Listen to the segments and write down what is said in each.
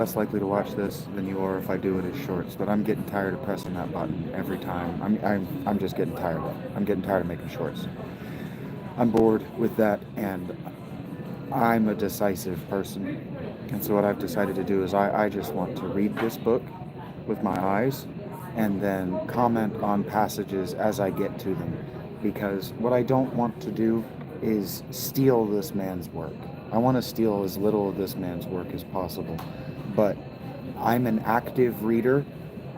less likely to watch this than you are if I do it as shorts, but I'm getting tired of pressing that button every time. I'm just getting tired of it. I'm getting tired of making shorts. I'm bored with that, and I'm a decisive person. And so what I've decided to do is I just want to read this book with my eyes and then comment on passages as I get to them. Because what I don't want to do is steal this man's work. I want to steal as little of this man's work as possible. But I'm an active reader.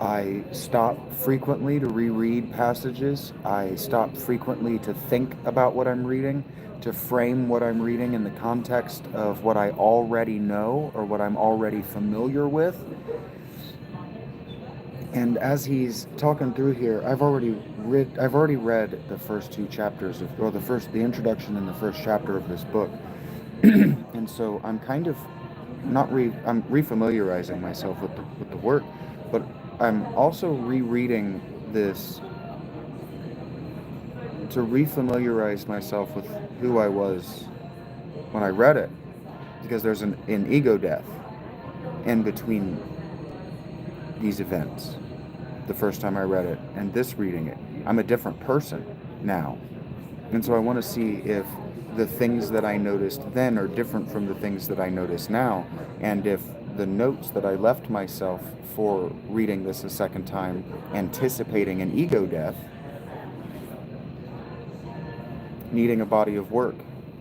I stop frequently to reread passages. I stop frequently to think about what I'm reading, to frame what I'm reading in the context of what I already know or what I'm already familiar with. And as he's talking through here, I've already read the first two chapters of, or the introduction in the first chapter of this book. And so I'm kind of I'm refamiliarizing myself with the work, but I'm also rereading this to refamiliarize myself with who I was when I read it, because there's an ego death in between these events. The first time I read it and this reading it, I'm a different person now. And so I want to see if the things that I noticed then are different from the things that I notice now, and if the notes that I left myself for reading this a second time, anticipating an ego death, needing a body of work.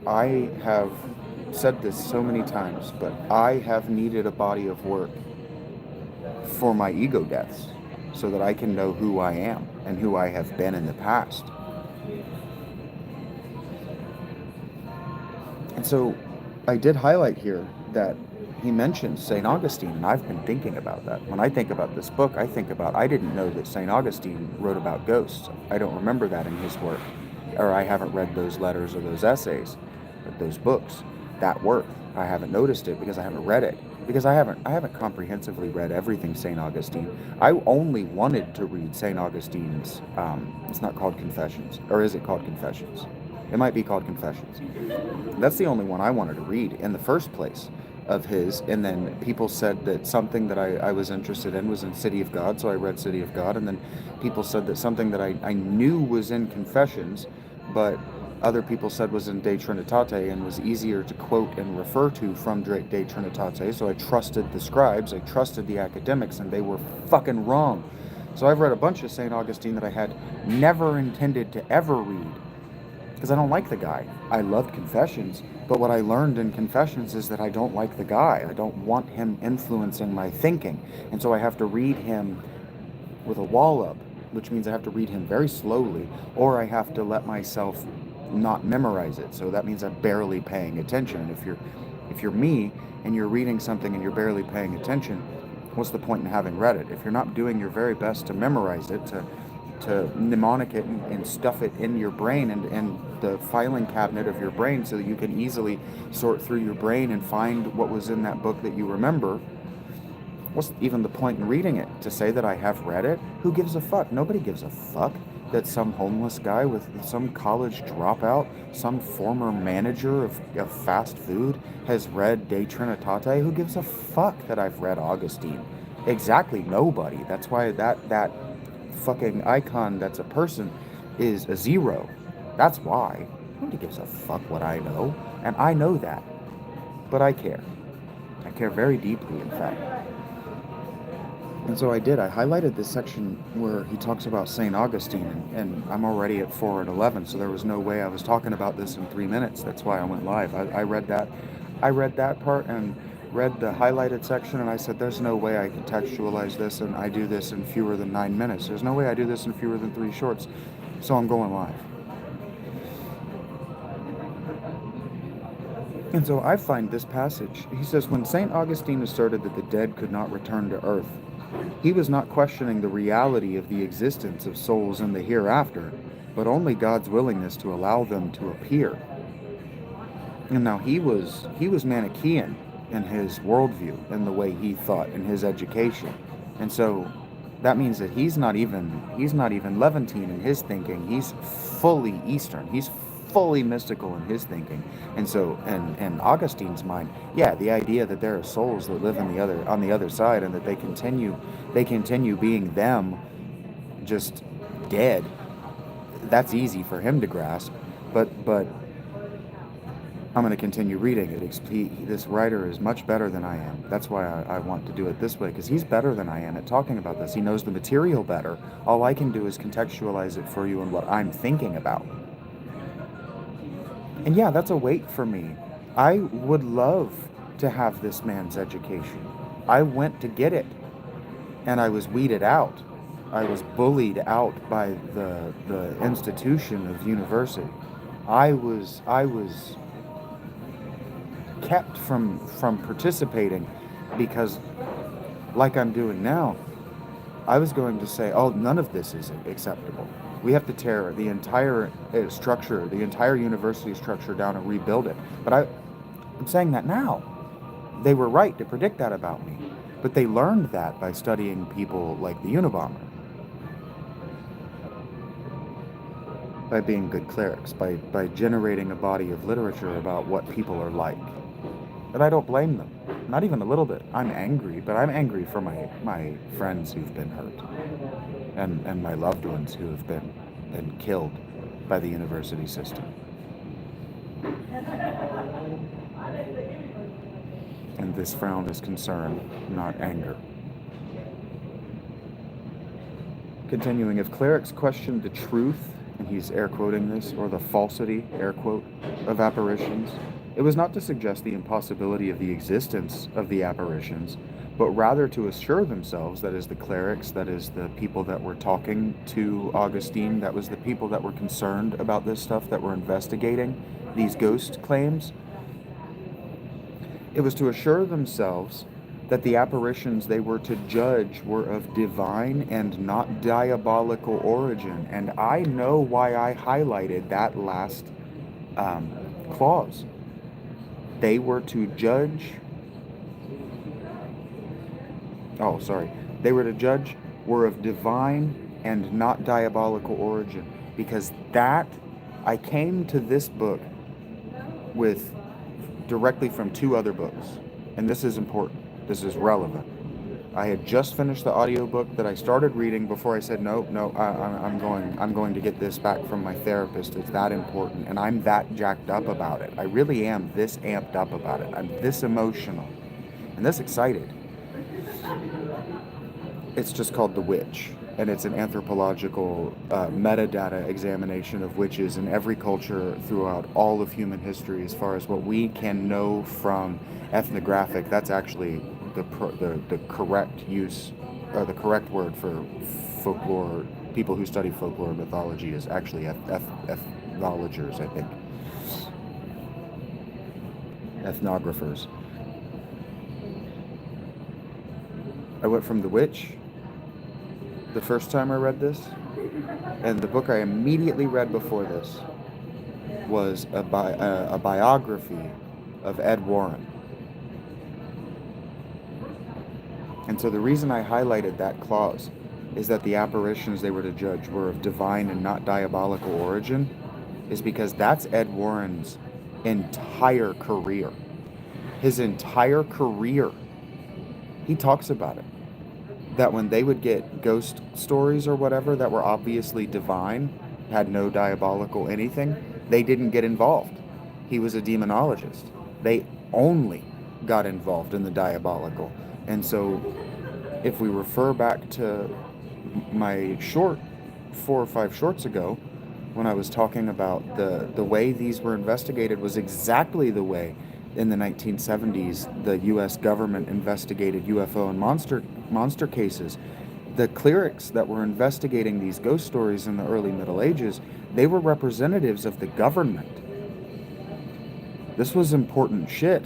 I have said this so many times, but I have needed a body of work for my ego deaths so that I can know who I am and who I have been in the past. And so I did highlight here that he mentions St. Augustine, and I've been thinking about that. When I think about this book, I didn't know that St. Augustine wrote about ghosts. I don't remember that in his work, or I haven't read those letters or those essays, but those books, that work, I haven't noticed it because I haven't read it. Because I haven't comprehensively read everything St. Augustine. I only wanted to read St. Augustine's, it's not called Confessions, or is it called Confessions? It might be called Confessions. That's the only one I wanted to read in the first place of his. And then people said that something that I was interested in was in City of God, so I read City of God. And then people said that something that I knew was in Confessions, but other people said was in De Trinitate and was easier to quote and refer to from De Trinitate. So I trusted the scribes, I trusted the academics, and they were fucking wrong. So I've read a bunch of St. Augustine that I had never intended to ever read because I don't like the guy. I loved Confessions, but what I learned in Confessions is that I don't like the guy. I don't want him influencing my thinking. And so I have to read him with a wall up, which means I have to read him very slowly, or I have to let myself not memorize it. So that means I'm barely paying attention. If you're me and you're reading something and you're barely paying attention, what's the point in having read it? If you're not doing your very best to memorize it, to mnemonic it and stuff it in your brain and the filing cabinet of your brain so that you can easily sort through your brain and find what was in that book that you remember, what's even the point in reading it? To say that I have read it? Who gives a fuck? Nobody gives a fuck that some homeless guy with some college dropout, some former manager of fast food has read De Trinitate. Who gives a fuck that I've read Augustine? Exactly nobody. That's why that fucking icon that's a person is a zero. That's why. Nobody gives a fuck what I know. And I know that. But I care. I care very deeply, in fact. And so I did. I highlighted this section where he talks about St. Augustine, and I'm already at 4 and 11, so there was no way I was talking about this in 3 minutes. That's why I went live. I read that. I read that part and read the highlighted section, and I said, there's no way I can textualize this, and I do this in fewer than 9 minutes. There's no way I do this in fewer than 3 shorts. So I'm going live. And so I find this passage. He says, when St. Augustine asserted that the dead could not return to earth, he was not questioning the reality of the existence of souls in the hereafter, but only God's willingness to allow them to appear. And now he was Manichaean in his worldview and the way he thought in his education. And so that means that he's not even Levantine in his thinking. He's fully Eastern. He's fully mystical in his thinking. And so, and Augustine's mind, yeah, the idea that there are souls that live on the other side, and that they continue being them, just dead. That's easy for him to grasp, but I'm going to continue reading it. This writer is much better than I am. That's why I want to do it this way, because he's better than I am at talking about this. He knows the material better. All I can do is contextualize it for you and what I'm thinking about. And yeah, that's a weight for me. I would love to have this man's education. I went to get it, and I was weeded out. I was bullied out by the institution of university. I was kept from participating because, like I'm doing now, I was going to say, oh, none of this is acceptable. We have to tear the entire structure, the entire university structure down and rebuild it. But I'm saying that now. They were right to predict that about me. But they learned that by studying people like the Unabomber. By being good clerics, by generating a body of literature about what people are like. And I don't blame them, not even a little bit. I'm angry, but I'm angry for my friends who've been hurt, and my loved ones who have been killed by the university system. And this frown is concern, not anger. Continuing, if clerics questioned the truth, and he's air quoting this, or the falsity, air quote, of apparitions, it was not to suggest the impossibility of the existence of the apparitions, but rather to assure themselves, that is the clerics, that is the people that were talking to Augustine, that was the people that were concerned about this stuff, that were investigating these ghost claims. It was to assure themselves that the apparitions they were to judge were of divine and not diabolical origin. And I know why I highlighted that last clause. They were to judge... They were to judge were of divine and not diabolical origin. Because that... I came to this book with... directly from two other books. And this is important. This is relevant. I had just finished the audiobook that I started reading before I said, I'm going to get this back from my therapist. It's that important. And I'm that jacked up about it. I really am this amped up about it. I'm this emotional and this excited. It's just called The Witch. And it's an anthropological metadata examination of witches in every culture throughout all of human history, as far as what we can know from ethnographic. That's actually the correct use, or the correct word for folklore. People who study folklore mythology is actually ethnologers, I think. Ethnographers. I went from The Witch the first time I read this, and the book I immediately read before this was a biography of Ed Warren. And so the reason I highlighted that clause is that the apparitions they were to judge were of divine and not diabolical origin, is because that's Ed Warren's entire career. His entire career, he talks about it. That when they would get ghost stories or whatever that were obviously divine, had no diabolical anything, they didn't get involved. He was a demonologist. They only got involved in the diabolical. And so if we refer back to my short 4 or 5 shorts ago, when I was talking about the way these were investigated was exactly the way in the 1970s the U.S. government investigated UFO and monster cases. The clerics that were investigating these ghost stories in the early Middle Ages, they were representatives of the government. This was important shit.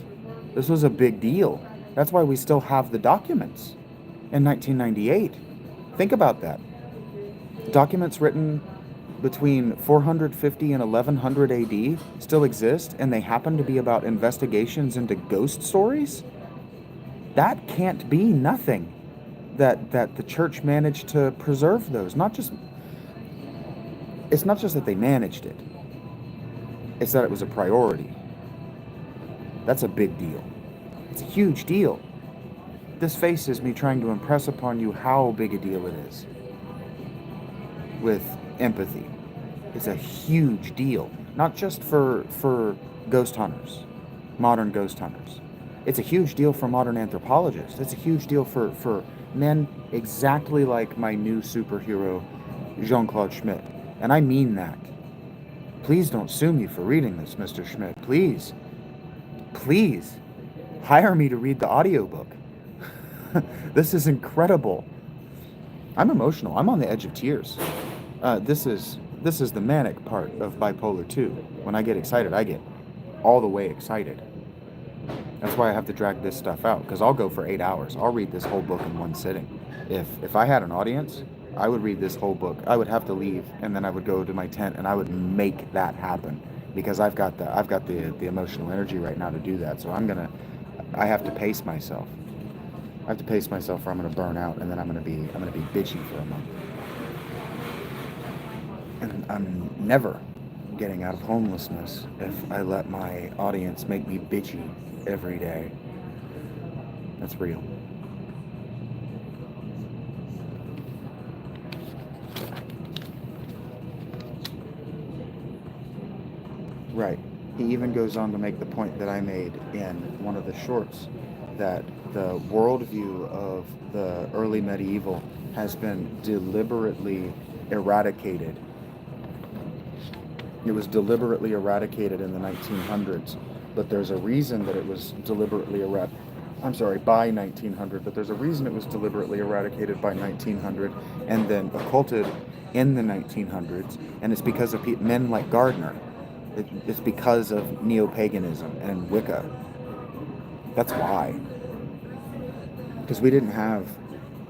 This was a big deal. That's why we still have the documents in 1998. Think about that. Documents written between 450 and 1100 AD still exist, and they happen to be about investigations into ghost stories? That can't be nothing that the church managed to preserve those. It's not just that they managed it. It's that it was a priority. That's a big deal. It's a huge deal. This face is me trying to impress upon you how big a deal it is with empathy. It's a huge deal, not just for ghost hunters, modern ghost hunters. It's a huge deal for modern anthropologists. It's a huge deal for men exactly like my new superhero, Jean-Claude Schmidt. And I mean that. Please don't sue me for reading this, Mr. Schmidt. Please. Please. Hire me to read the audiobook. This is incredible. I'm emotional. I'm on the edge of tears. This is the manic part of bipolar 2. When I get excited, I get all the way excited. That's why I have to drag this stuff out, because I'll go for 8 hours. I'll read this whole book in one sitting. If I had an audience, I would read this whole book. I would have to leave, and then I would go to my tent, and I would make that happen, because I've got the emotional energy right now to do that. So I have to pace myself. I have to pace myself, or I'm gonna burn out, and then I'm gonna be bitchy for a month. And I'm never getting out of homelessness if I let my audience make me bitchy every day. That's real. Right. He even goes on to make the point that I made in one of the shorts, that the worldview of the early medieval has been deliberately eradicated. It was deliberately eradicated in the 1900s, but there's a reason that it was deliberately by 1900, but there's a reason it was deliberately eradicated by 1900 and then occulted in the 1900s, and it's because of men like Gardner. It's because of neo-paganism and Wicca. That's why. Because we didn't have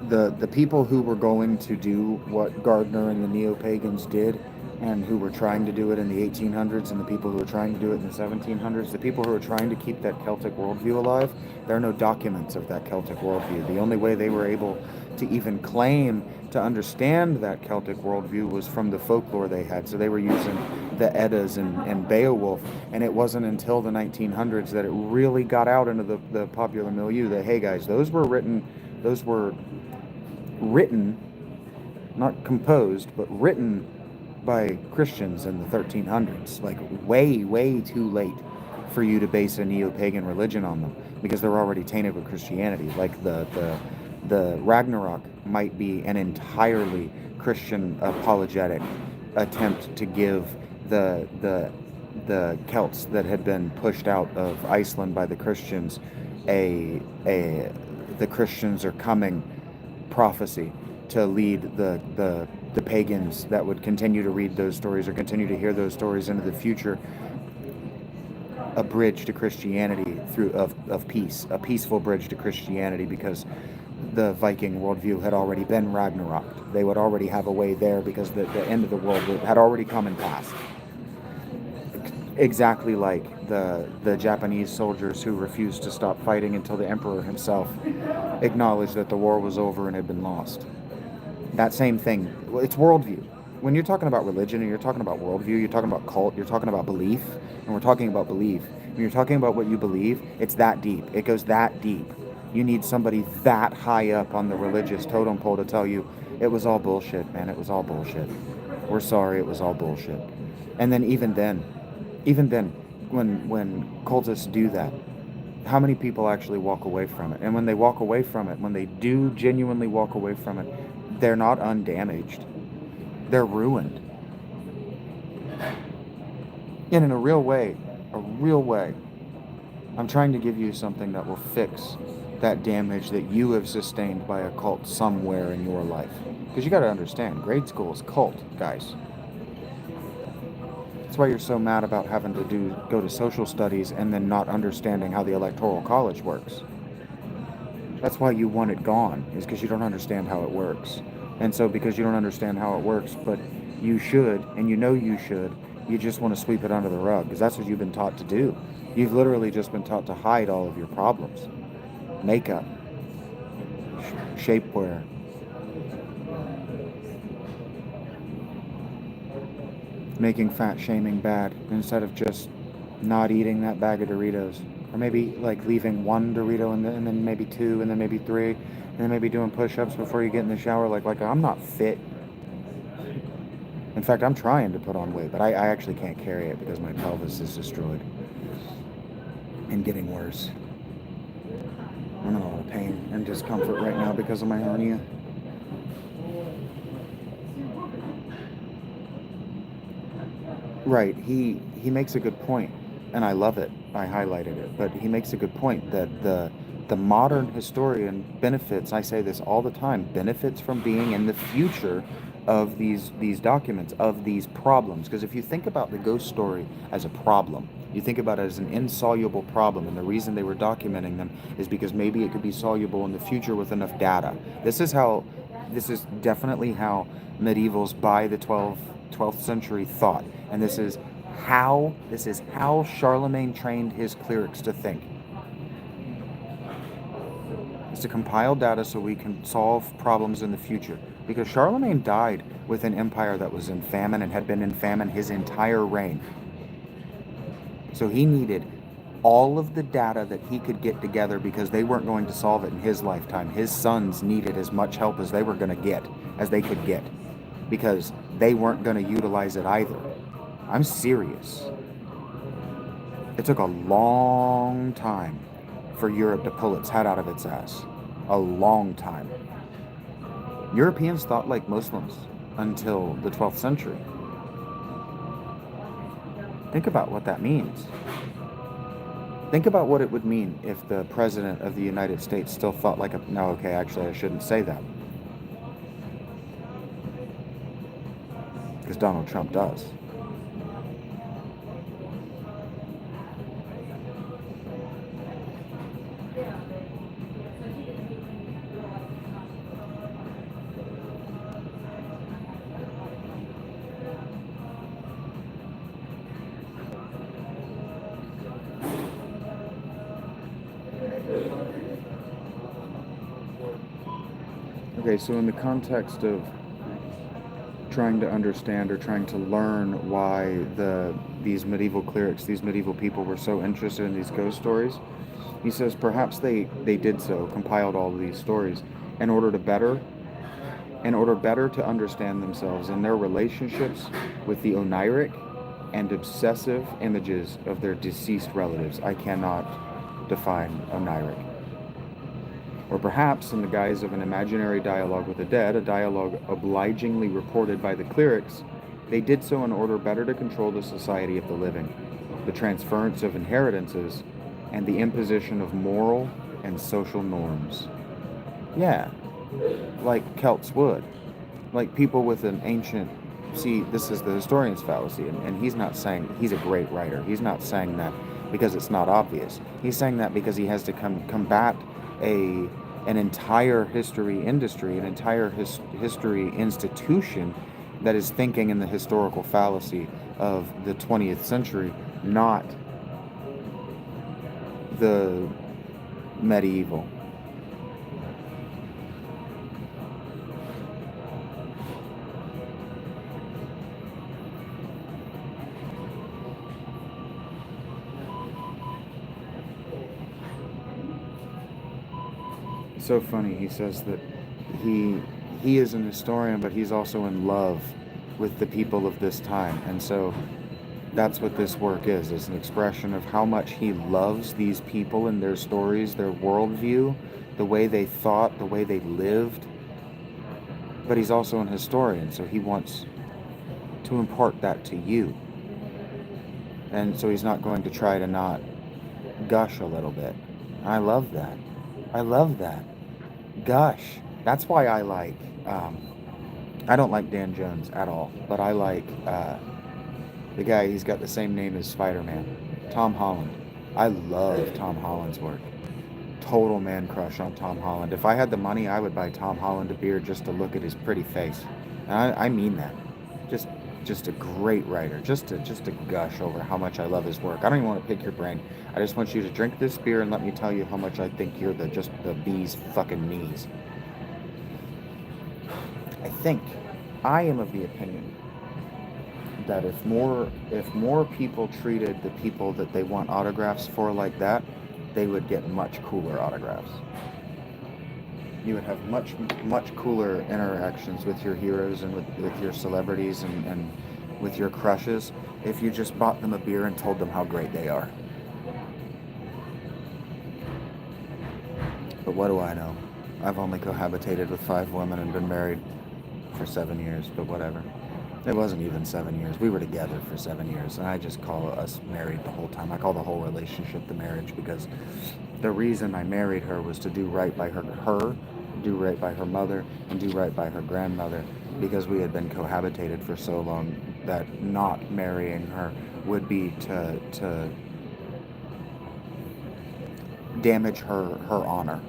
the people who were going to do what Gardner and the neo-pagans did, and who were trying to do it in the 1800s, and the people who were trying to do it in the 1700s, the people who were trying to keep that Celtic worldview alive, there are no documents of that Celtic worldview. The only way they were able to even claim to understand that Celtic worldview was from the folklore they had. So they were using the Eddas and Beowulf, and it wasn't until the 1900s that it really got out into the popular milieu that, hey guys, those were written, not composed, but written by Christians in the 1300s. Like, way too late for you to base a neo-pagan religion on them, because they're already tainted with Christianity. Like the Ragnarok might be an entirely Christian apologetic attempt to give the Celts that had been pushed out of Iceland by the Christians a the Christians are coming prophecy to lead the pagans that would continue to read those stories or continue to hear those stories into the future, a bridge to Christianity of peace, a peaceful bridge to Christianity, because the Viking worldview had already been Ragnarok. They would already have a way there, because the end of the world had already come and passed. Exactly like the Japanese soldiers who refused to stop fighting until the emperor himself acknowledged that the war was over and had been lost. That same thing. It's worldview. When you're talking about religion and you're talking about worldview, you're talking about cult, you're talking about belief, and we're talking about belief. When you're talking about what you believe, it's that deep. It goes that deep. You need somebody that high up on the religious totem pole to tell you it was all bullshit, man. It was all bullshit. We're sorry, it was all bullshit. And then even then, when cultists do that, how many people actually walk away from it? And when they walk away from it, when they do genuinely walk away from it, they're not undamaged. They're ruined. And in a real way, I'm trying to give you something that will fix that damage that you have sustained by a cult somewhere in your life. Because you got to understand, grade school is cult, guys. That's why you're so mad about having to go to social studies and then not understanding how the electoral college works. That's why you want it gone, is because you don't understand how it works. And so because you don't understand how it works, but you should, and you know you should, you just want to sweep it under the rug, because that's what you've been taught to do. You've literally just been taught to hide all of your problems. Makeup, shapewear. making fat shaming bad instead of just not eating that bag of Doritos. Or maybe like leaving one Dorito and then maybe two and then maybe three and then maybe doing push-ups before you get in the shower. Like I'm not fit. In fact, I'm trying to put on weight, but I actually can't carry it because my pelvis is destroyed and getting worse. I'm in a lot of pain and discomfort right now because of my hernia. Right. He makes a good point, and I love it. I highlighted it, but he makes a good point that the modern historian benefits. I say this all the time. Benefits from being in the future of these documents of these problems. Because if you think about the ghost story as a problem, you think about it as an insoluble problem, and the reason they were documenting them is because maybe it could be soluble in the future with enough data. This is how. This is definitely how medievals by the 12th century thought, and this is how Charlemagne trained his clerics to think, is to compile data so we can solve problems in the future, because Charlemagne died with an empire that was in famine and had been in famine his entire reign. So he needed all of the data that he could get together because they weren't going to solve it in his lifetime. His sons needed as much help as they were going to get, as they could get, because they weren't going to utilize it either. I'm serious. It took a long time for Europe to pull its head out of its ass. A long time. Europeans thought like Muslims until the 12th century. Think about what that means. Think about what it would mean if the President of the United States still thought like a... No, okay, actually, I shouldn't say that. Because Donald Trump does. Okay, so in the context of trying to understand or trying to learn why these medieval clerics, these medieval people were so interested in these ghost stories, he says perhaps they did so, compiled all of these stories in order better to understand themselves and their relationships with the oniric and obsessive images of their deceased relatives. I cannot define oniric. Or perhaps, in the guise of an imaginary dialogue with the dead, a dialogue obligingly reported by the clerics, they did so in order better to control the society of the living, the transference of inheritances, and the imposition of moral and social norms. Yeah, like Celts would. Like people with an ancient... See, this is the historian's fallacy, and he's not saying... He's a great writer. He's not saying that because it's not obvious. He's saying that because he has to combat an entire history industry, an entire history institution that is thinking in the historical fallacy of the 20th century, not the medieval. So funny. He says that he is an historian, but he's also in love with the people of this time, and so that's what this work is. It's an expression of how much he loves these people and their stories, their worldview, the way they thought, the way they lived. But he's also an historian, so he wants to impart that to you, and so he's not going to try to not gush a little bit. I love that. I love that. Gush. That's why I like... I don't like Dan Jones at all, but I like the guy. He's got the same name as Spider-Man, Tom Holland. I love Tom Holland's work. Total man crush on Tom Holland. If I had the money, I would buy Tom Holland a beer just to look at his pretty face. And I mean that. Just a great writer. Just to gush over how much I love his work. I don't even want to pick your brain. I just want you to drink this beer and let me tell you how much I think you're the bee's fucking knees. I am of the opinion that if more people treated the people that they want autographs for like that, they would get much cooler autographs. You would have much cooler interactions with your heroes and with your celebrities and with your crushes if you just bought them a beer and told them how great they are. But what do I know? I've only cohabitated with 5 women and been married for 7 years, but whatever. It wasn't even 7 years. We were together for 7 years, and I just call us married the whole time. I call the whole relationship the marriage because the reason I married her was to do right by her, do right by her mother, and do right by her grandmother, because we had been cohabitated for so long that not marrying her would be to damage her honor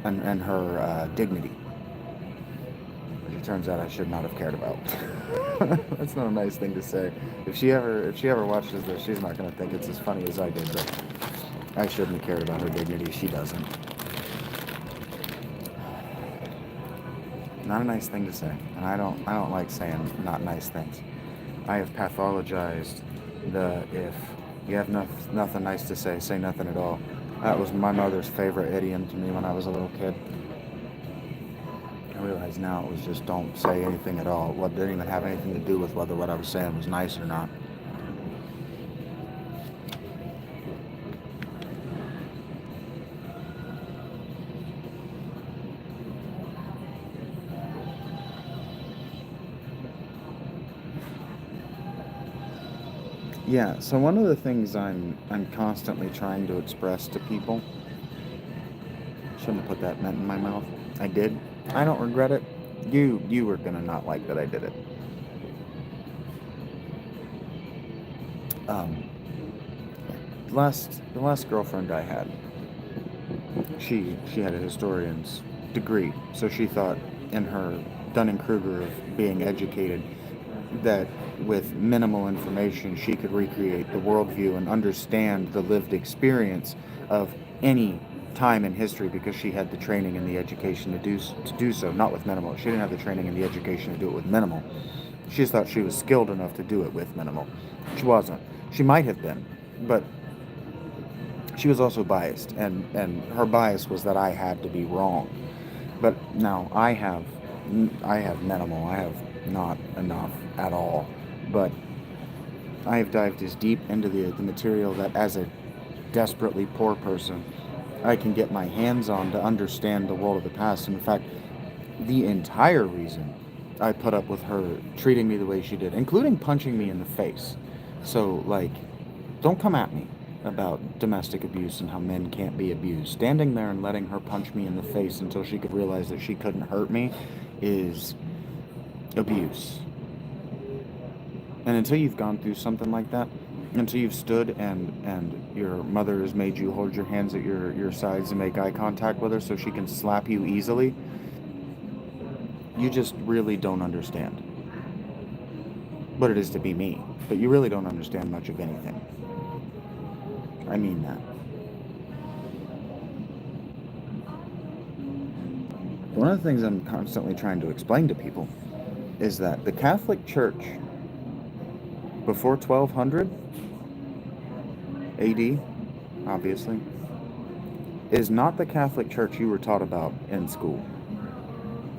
and her dignity. Which it turns out I should not have cared about. That's not a nice thing to say. If she ever watches this, she's not going to think it's as funny as I did, but I shouldn't have cared about her dignity. She doesn't. Not a nice thing to say, and I don't like saying not nice things. I have pathologized the if you have nothing nice to say nothing at all. That was my mother's favorite idiom to me when I was a little kid. I realize now it was just don't say anything at all. What didn't even have anything to do with whether what I was saying was nice or not. Yeah, so one of the things I'm constantly trying to express to people, shouldn't have put that mint in my mouth. I did. I don't regret it. You were gonna not like that I did it. Um, the last girlfriend I had, she had a historian's degree, so she thought in her Dunning-Kruger of being educated that with minimal information she could recreate the worldview and understand the lived experience of any time in history because she had the training and the education to do so. Not with minimal. She didn't have the training and the education to do it with minimal. She just thought she was skilled enough to do it with minimal. She wasn't. She might have been, but she was also biased, and her bias was that I had to be wrong. But now I have minimal. I have not enough at all. But I have dived as deep into the material that as a desperately poor person I can get my hands on to understand the world of the past. And in fact, the entire reason I put up with her treating me the way she did, including punching me in the face. So, like, don't come at me about domestic abuse and how men can't be abused. Standing there and letting her punch me in the face until she could realize that she couldn't hurt me is abuse. And until you've gone through something like that, until you've stood and your mother has made you hold your hands at your sides and make eye contact with her so she can slap you easily, you just really don't understand what it is to be me. But you really don't understand much of anything. I mean that. One of the things I'm constantly trying to explain to people is that the Catholic Church before 1200 AD, obviously, is not the Catholic Church you were taught about in school.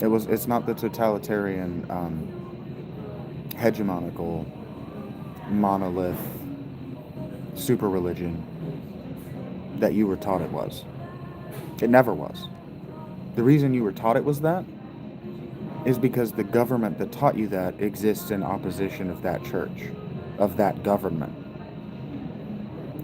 It's not the totalitarian, hegemonical, monolith, super religion that you were taught it was. It never was. The reason you were taught it was that is because the government that taught you that exists in opposition of that church, of that government.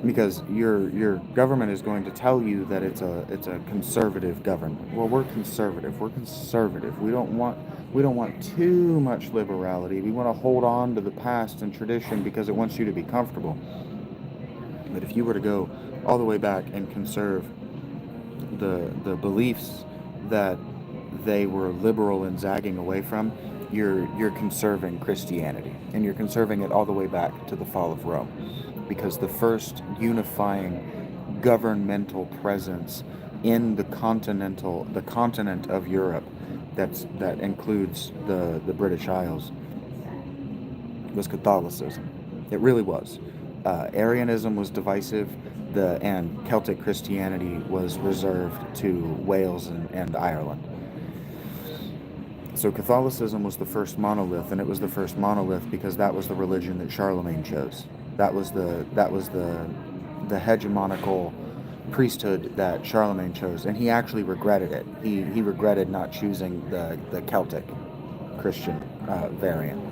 Because your government is going to tell you that it's a conservative government. Well, we're conservative. We're conservative. We don't want too much liberality. We want to hold on to the past and tradition because it wants you to be comfortable. But if you were to go all the way back and conserve the beliefs that they were liberal and zagging away from, you're conserving Christianity, and you're conserving it all the way back to the fall of Rome, because the first unifying governmental presence in the continent of Europe that includes the British Isles was Catholicism. It really was. Arianism was divisive, and Celtic Christianity was reserved to Wales and Ireland. So Catholicism was the first monolith, and it was the first monolith because that was the religion that Charlemagne chose. That was the hegemonical priesthood that Charlemagne chose, and he actually regretted it. He regretted not choosing the Celtic Christian variant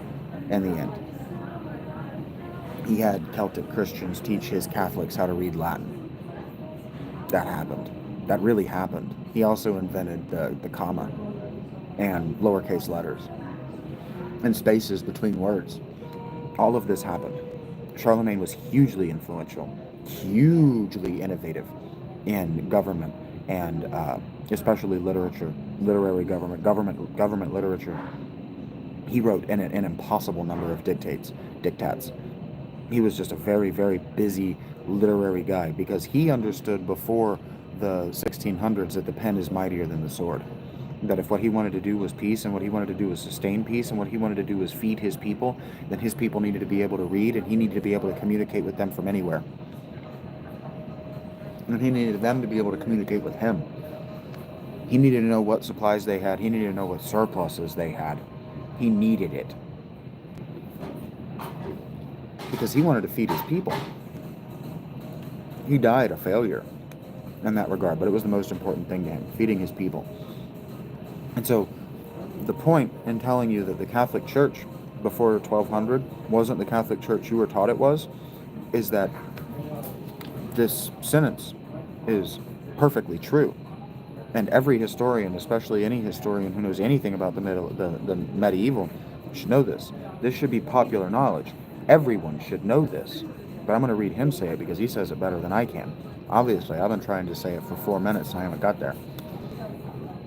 in the end. He had Celtic Christians teach his Catholics how to read Latin. That happened. That really happened. He also invented the comma and lowercase letters and spaces between words. All of this happened. Charlemagne was hugely influential, hugely innovative in government and especially literature, literary government literature. He wrote an impossible number of dictats. He was just a very, very busy literary guy because he understood before the 1600s that the pen is mightier than the sword. That if what he wanted to do was peace, and what he wanted to do was sustain peace, and what he wanted to do was feed his people, then his people needed to be able to read, and he needed to be able to communicate with them from anywhere. And he needed them to be able to communicate with him. He needed to know what supplies they had. He needed to know what surpluses they had. He needed it. Because he wanted to feed his people. He died a failure in that regard, but it was the most important thing to him, feeding his people. And so the point in telling you that the Catholic Church before 1200 wasn't the Catholic Church you were taught it was, is that this sentence is perfectly true. And every historian, especially any historian who knows anything about the medieval, should know this. This should be popular knowledge. Everyone should know this. But I'm going to read him say it because he says it better than I can. Obviously, I've been trying to say it for 4 minutes and I haven't got there.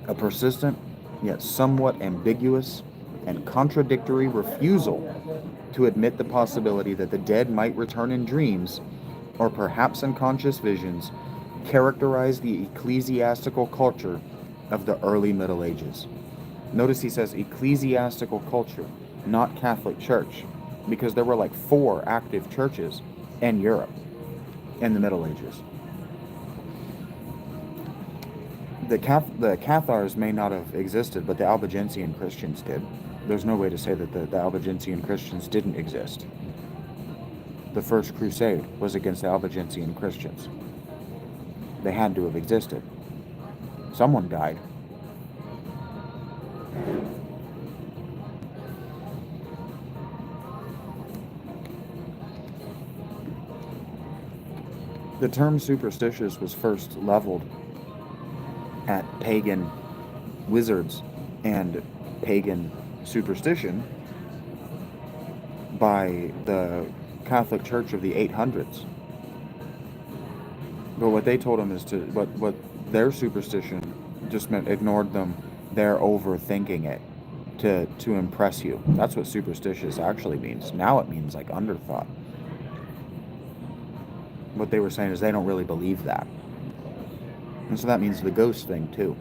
A persistent, yet somewhat ambiguous and contradictory refusal to admit the possibility that the dead might return in dreams, or perhaps in conscious visions, characterized the ecclesiastical culture of the early Middle Ages. Notice he says ecclesiastical culture, not Catholic Church, because there were like 4 active churches in Europe in the Middle Ages. The Cathars may not have existed, but the Albigensian Christians did. There's no way to say that the Albigensian Christians didn't exist. The First Crusade was against the Albigensian Christians. They had to have existed. Someone died. The term superstitious was first leveled at pagan wizards and pagan superstition by the Catholic Church of the 800s. But what they told them is what their superstition just meant ignored them. They're overthinking it to impress you. That's what superstitious actually means. Now it means like underthought. What they were saying is they don't really believe that. And so that means the ghost thing too.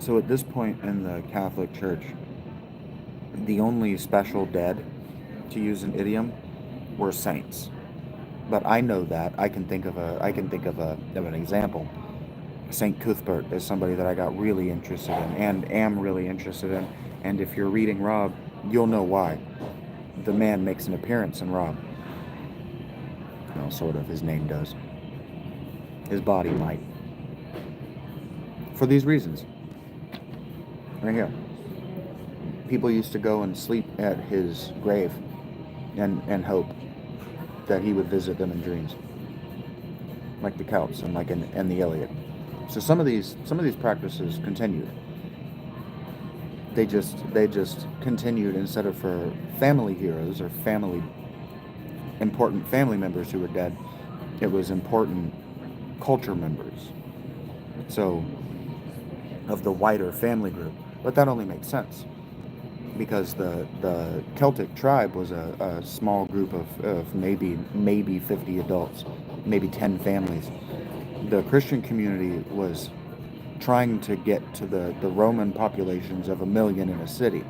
So at this point in the Catholic Church, the only special dead, to use an idiom, were saints. But I know that I can think of an example. Saint Cuthbert is somebody that I got really interested in and am really interested in. And if you're reading Rob, you'll know why. The man makes an appearance in Rob. Well, sort of. His name does. His body might. for these reasons. Right here. People used to go and sleep at his grave and hope that he would visit them in dreams, like the Celts and like in the Iliad. So some of these practices continued. They just continued instead of for family heroes or important family members who were dead. It was important culture members. So of the wider family group. But that only makes sense because the Celtic tribe was a small group of maybe 50 adults, maybe 10 families. The Christian community was trying to get to the Roman populations of 1 million in a city.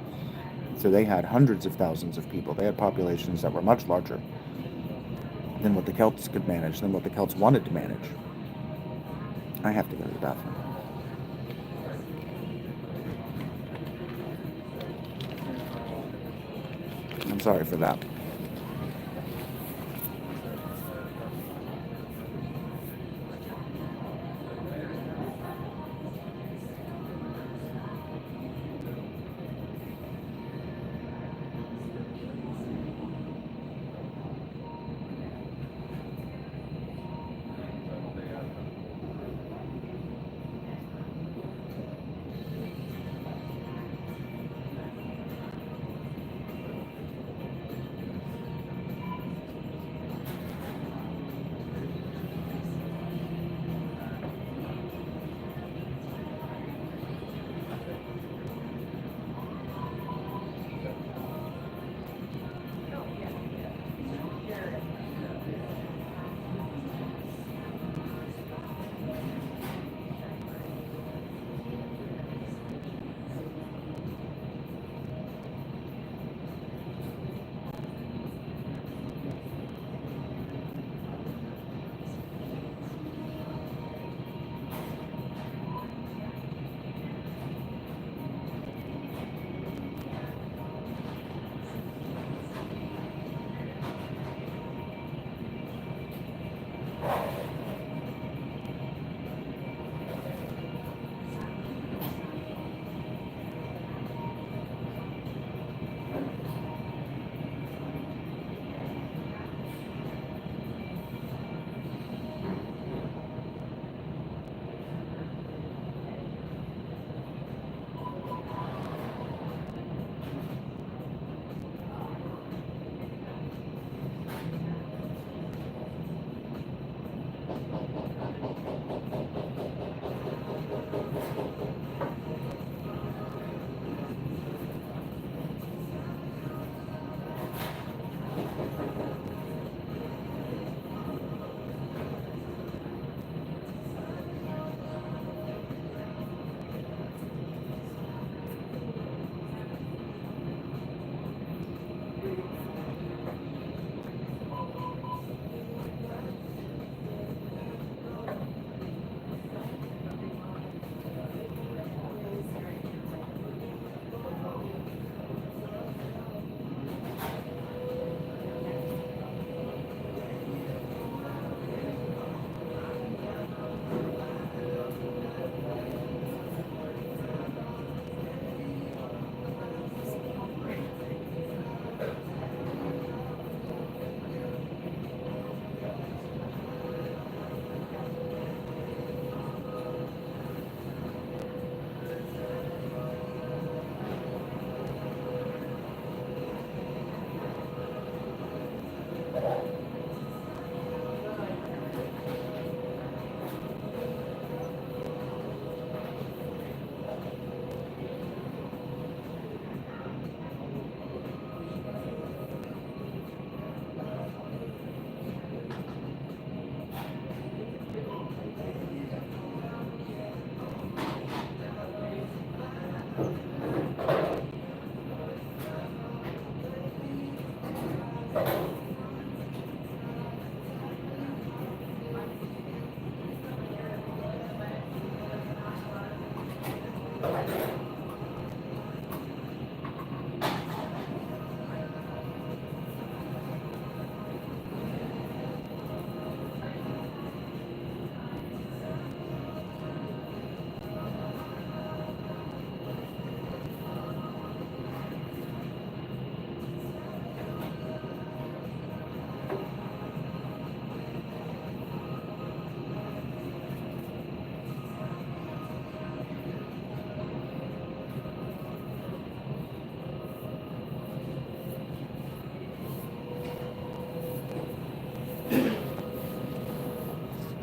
So they had hundreds of thousands of people. They had populations that were much larger than what the Celts could manage, than what the Celts wanted to manage. I have to go to the bathroom. I'm sorry for that.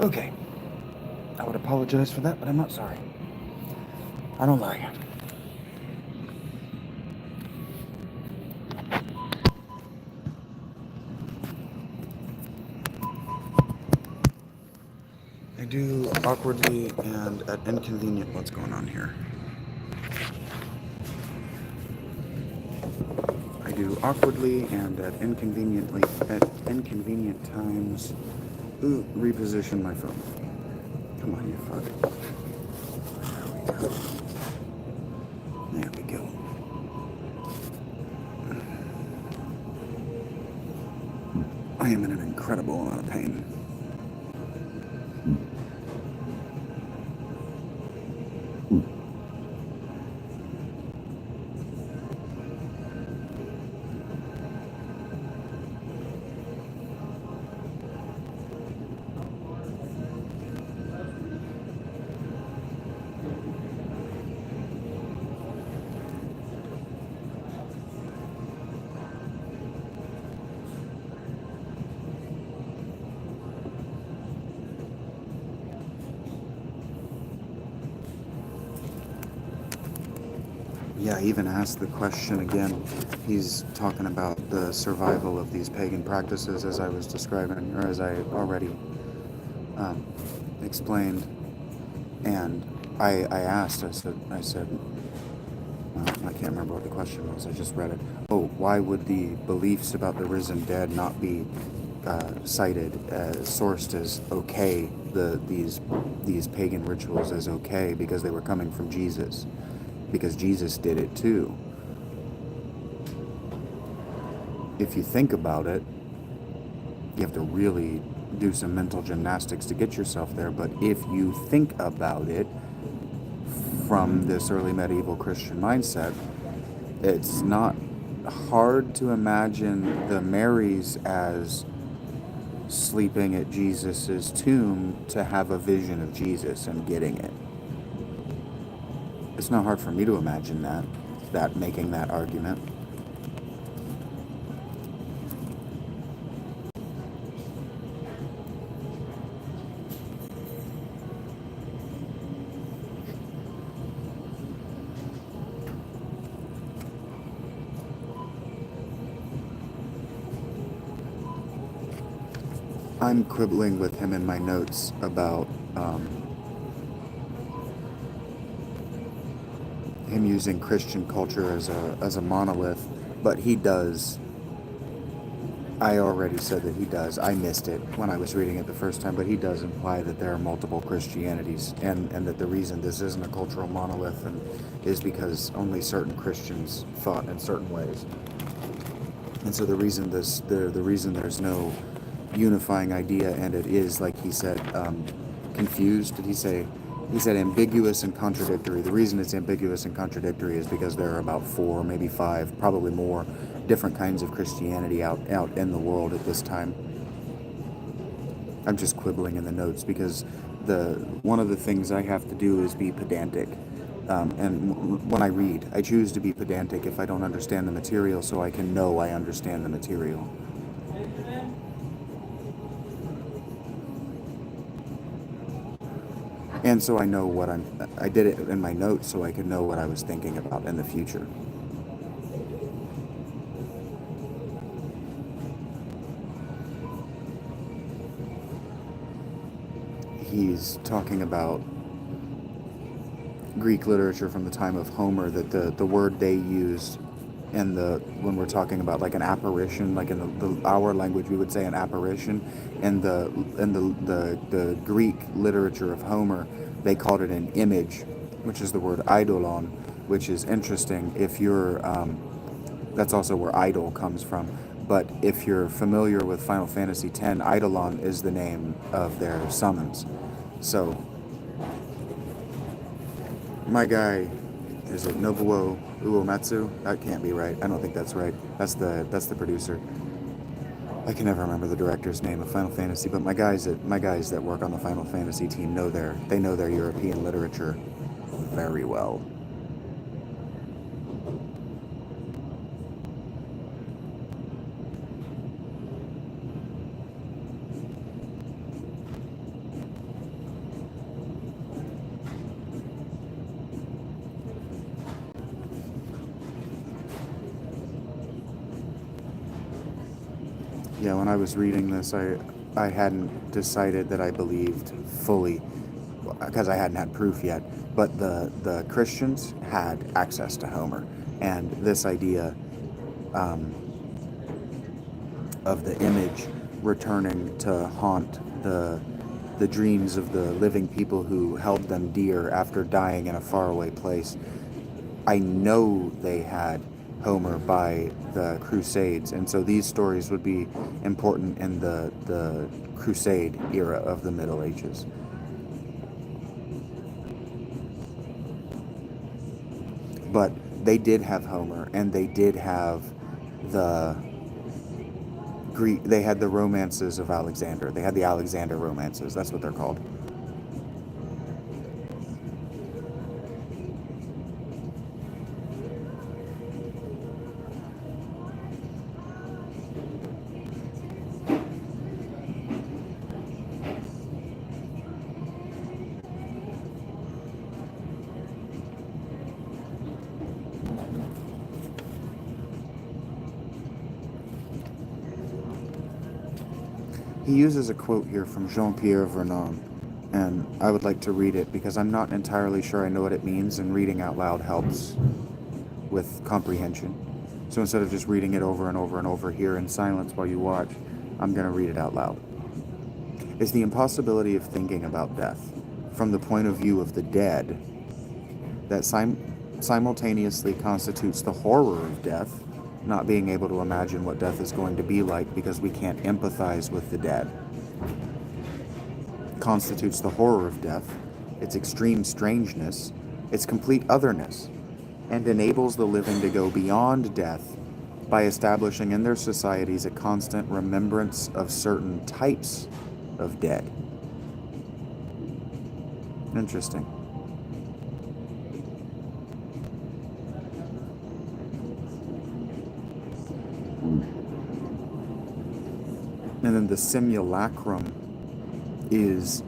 Okay. I would apologize for that, but I'm not sorry. I don't lie. I do awkwardly and at inconvenient. What's going on here? I do awkwardly and at inconvenient times. Ooh, reposition my phone. Come on, you fuck. There we go. I am in an incredible amount of pain. Yeah, I even asked the question again. He's talking about the survival of these pagan practices as I was describing, or as I already explained. And I asked, I said, I can't remember what the question was, I just read it. Oh, why would the beliefs about the risen dead not be cited, sourced as okay, these pagan rituals as okay, because they were coming from Jesus? Because Jesus did it too. If you think about it, you have to really do some mental gymnastics to get yourself there, but if you think about it from this early medieval Christian mindset, it's not hard to imagine the Marys as sleeping at Jesus's tomb to have a vision of Jesus and getting it. It's not hard for me to imagine that making that argument. I'm quibbling with him in my notes about him using Christian culture as a monolith, but he does. I already said that he does. I missed it when I was reading it the first time, but he does imply that there are multiple Christianities, and that the reason this isn't a cultural monolith is because only certain Christians thought in certain ways. And so the reason there's no unifying idea, and it is, like he said, confused. Did he say? He said ambiguous and contradictory. The reason it's ambiguous and contradictory is because there are about 4, maybe 5, probably more different kinds of Christianity out in the world at this time. I'm just quibbling in the notes because one of the things I have to do is be pedantic. And when I read, I choose to be pedantic if I don't understand the material, so I can know I understand the material. And so I know I did it in my notes so I could know what I was thinking about in the future. He's talking about Greek literature from the time of Homer, that the word they used and when we're talking about like an apparition, like in our language we would say an apparition, and the Greek literature of Homer, they called it an image, which is the word eidolon, which is interesting. If you're that's also where idol comes from. But if you're familiar with Final Fantasy X, eidolon is the name of their summons. So my guy, is it Nobuo Uematsu? That can't be right. I don't think that's right. That's the producer. I can never remember the director's name of Final Fantasy, but my guys that work on the Final Fantasy team know their European literature very well. Yeah, when I was reading this, I hadn't decided that I believed fully because I hadn't had proof yet. But the Christians had access to Homer, and this idea of the image returning to haunt the dreams of the living people who held them dear after dying in a faraway place. I know they had Homer by the Crusades, and so these stories would be important in the Crusade era of the Middle Ages. But they did have Homer, and they did have the Greek. They had the romances of Alexander. They had the Alexander romances. That's what they're called. He uses a quote here from Jean-Pierre Vernon, and I would like to read it because I'm not entirely sure I know what it means, and reading out loud helps with comprehension. So instead of just reading it over and over and over here in silence while you watch, I'm going to read it out loud. Is the impossibility of thinking about death from the point of view of the dead that simultaneously constitutes the horror of death, not being able to imagine what death is going to be like because we can't empathize with the dead, constitutes the horror of death, its extreme strangeness, its complete otherness, and enables the living to go beyond death by establishing in their societies a constant remembrance of certain types of dead. Interesting. And then the simulacrum is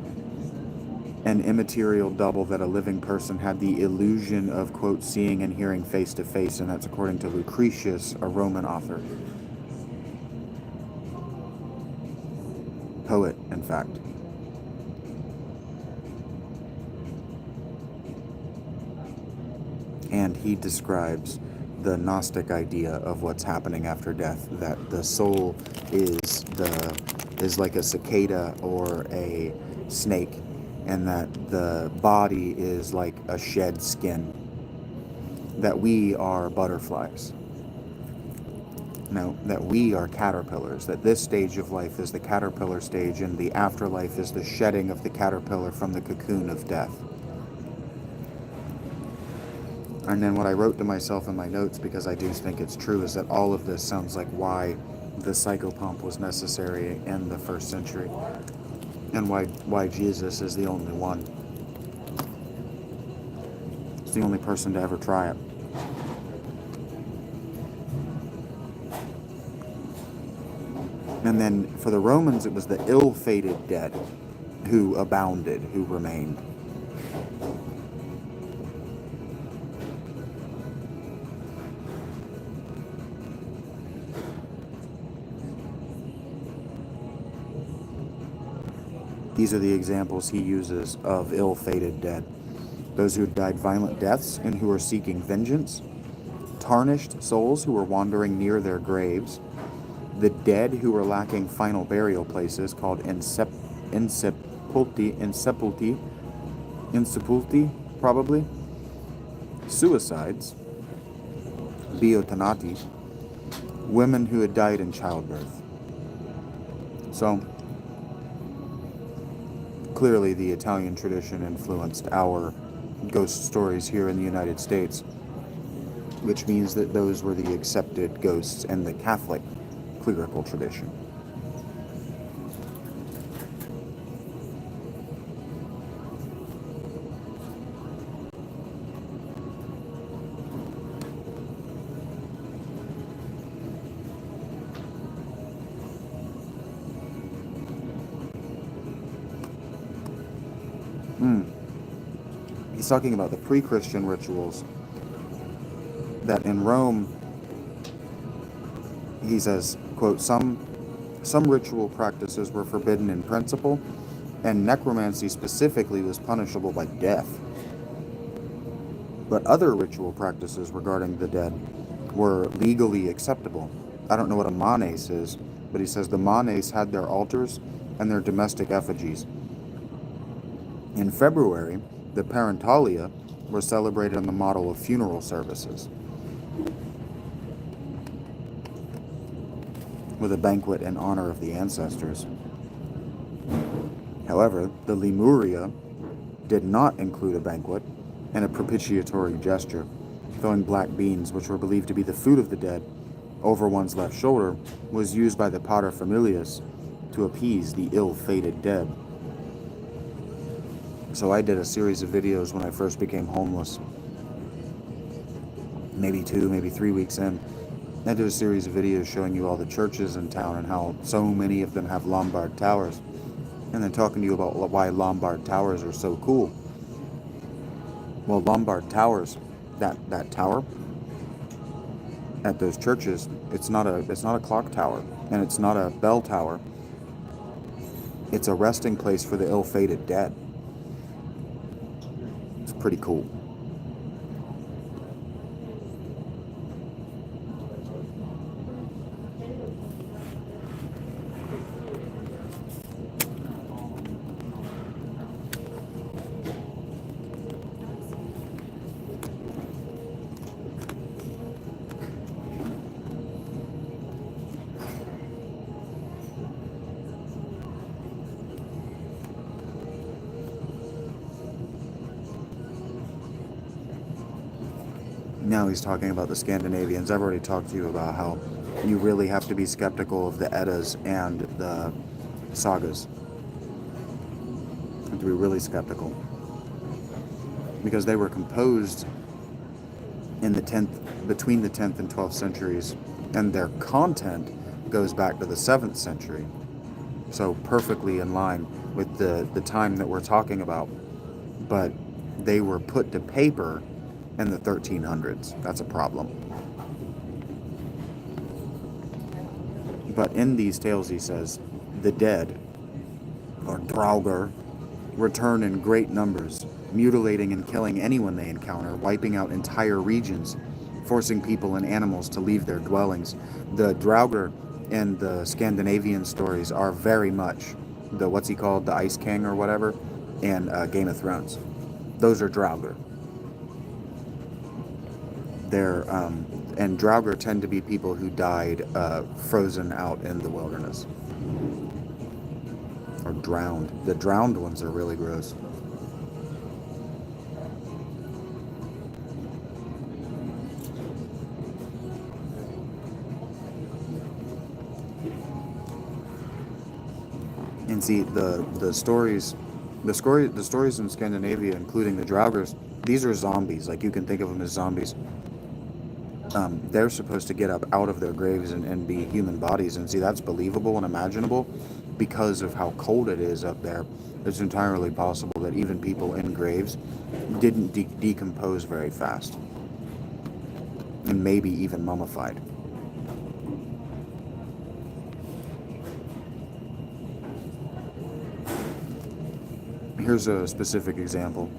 an immaterial double that a living person had the illusion of, quote, seeing and hearing face to face, and that's according to Lucretius, a Roman author. Poet, in fact. And he describes the Gnostic idea of what's happening after death, that the soul is like a cicada or a snake, and that the body is like a shed skin, that we are butterflies. No, that we are caterpillars, that this stage of life is the caterpillar stage, and the afterlife is the shedding of the caterpillar from the cocoon of death. And then what I wrote to myself in my notes, because I do think it's true, is that all of this sounds like why the psychopomp was necessary in the first century, and why Jesus is the only one. He's the only person to ever try it. And then for the Romans, it was the ill-fated dead who abounded, who remained. These are the examples he uses of ill-fated dead. Those who died violent deaths and who are seeking vengeance, tarnished souls who are wandering near their graves, the dead who are lacking final burial places called insepulti, probably, suicides, biotanati, women who had died in childbirth. So, clearly the Italian tradition influenced our ghost stories here in the United States, which means that those were the accepted ghosts in the Catholic clerical tradition. He's talking about the pre-Christian rituals that in Rome, he says, quote, some Some ritual practices were forbidden in principle, and necromancy specifically was punishable by death. But other ritual practices regarding the dead were legally acceptable. I don't know what a manes is, but he says the manes had their altars and their domestic effigies. In February, the parentalia were celebrated on the model of funeral services, with a banquet in honor of the ancestors. However, the Lemuria did not include a banquet and a propitiatory gesture. Throwing black beans, which were believed to be the food of the dead, over one's left shoulder was used by the paterfamilias to appease the ill-fated dead. So I did a series of videos when I first became homeless, maybe 2, maybe 3 weeks in. I did a series of videos showing you all the churches in town and how so many of them have Lombard towers, and then talking to you about why Lombard towers are so cool. Well, Lombard towers, that tower at those churches, it's not a clock tower, and it's not a bell tower. It's a resting place for the ill-fated dead. It's pretty cool. Now he's talking about the Scandinavians. I've already talked to you about how you really have to be skeptical of the Eddas and the sagas. You have to be really skeptical, because they were composed in the 10th, between the 10th and 12th centuries, and their content goes back to the 7th century. So perfectly in line with the time that we're talking about. But they were put to paper in the 1300s. That's a problem. But in these tales, he says, the dead, or Draugr, return in great numbers, mutilating and killing anyone they encounter, wiping out entire regions, forcing people and animals to leave their dwellings. The Draugr in the Scandinavian stories are very much the, what's he called, the Ice King or whatever, in Game of Thrones. Those are Draugr. And Draugr tend to be people who died frozen out in the wilderness. Or drowned. The drowned ones are really gross. And see, the stories in Scandinavia, including the Draugrs, these are zombies. Like, you can think of them as zombies. They're supposed to get up out of their graves and be human bodies. And see, that's believable and imaginable because of how cold it is up there. It's entirely possible that even people in graves didn't decompose very fast, and maybe even mummified. Here's a specific example.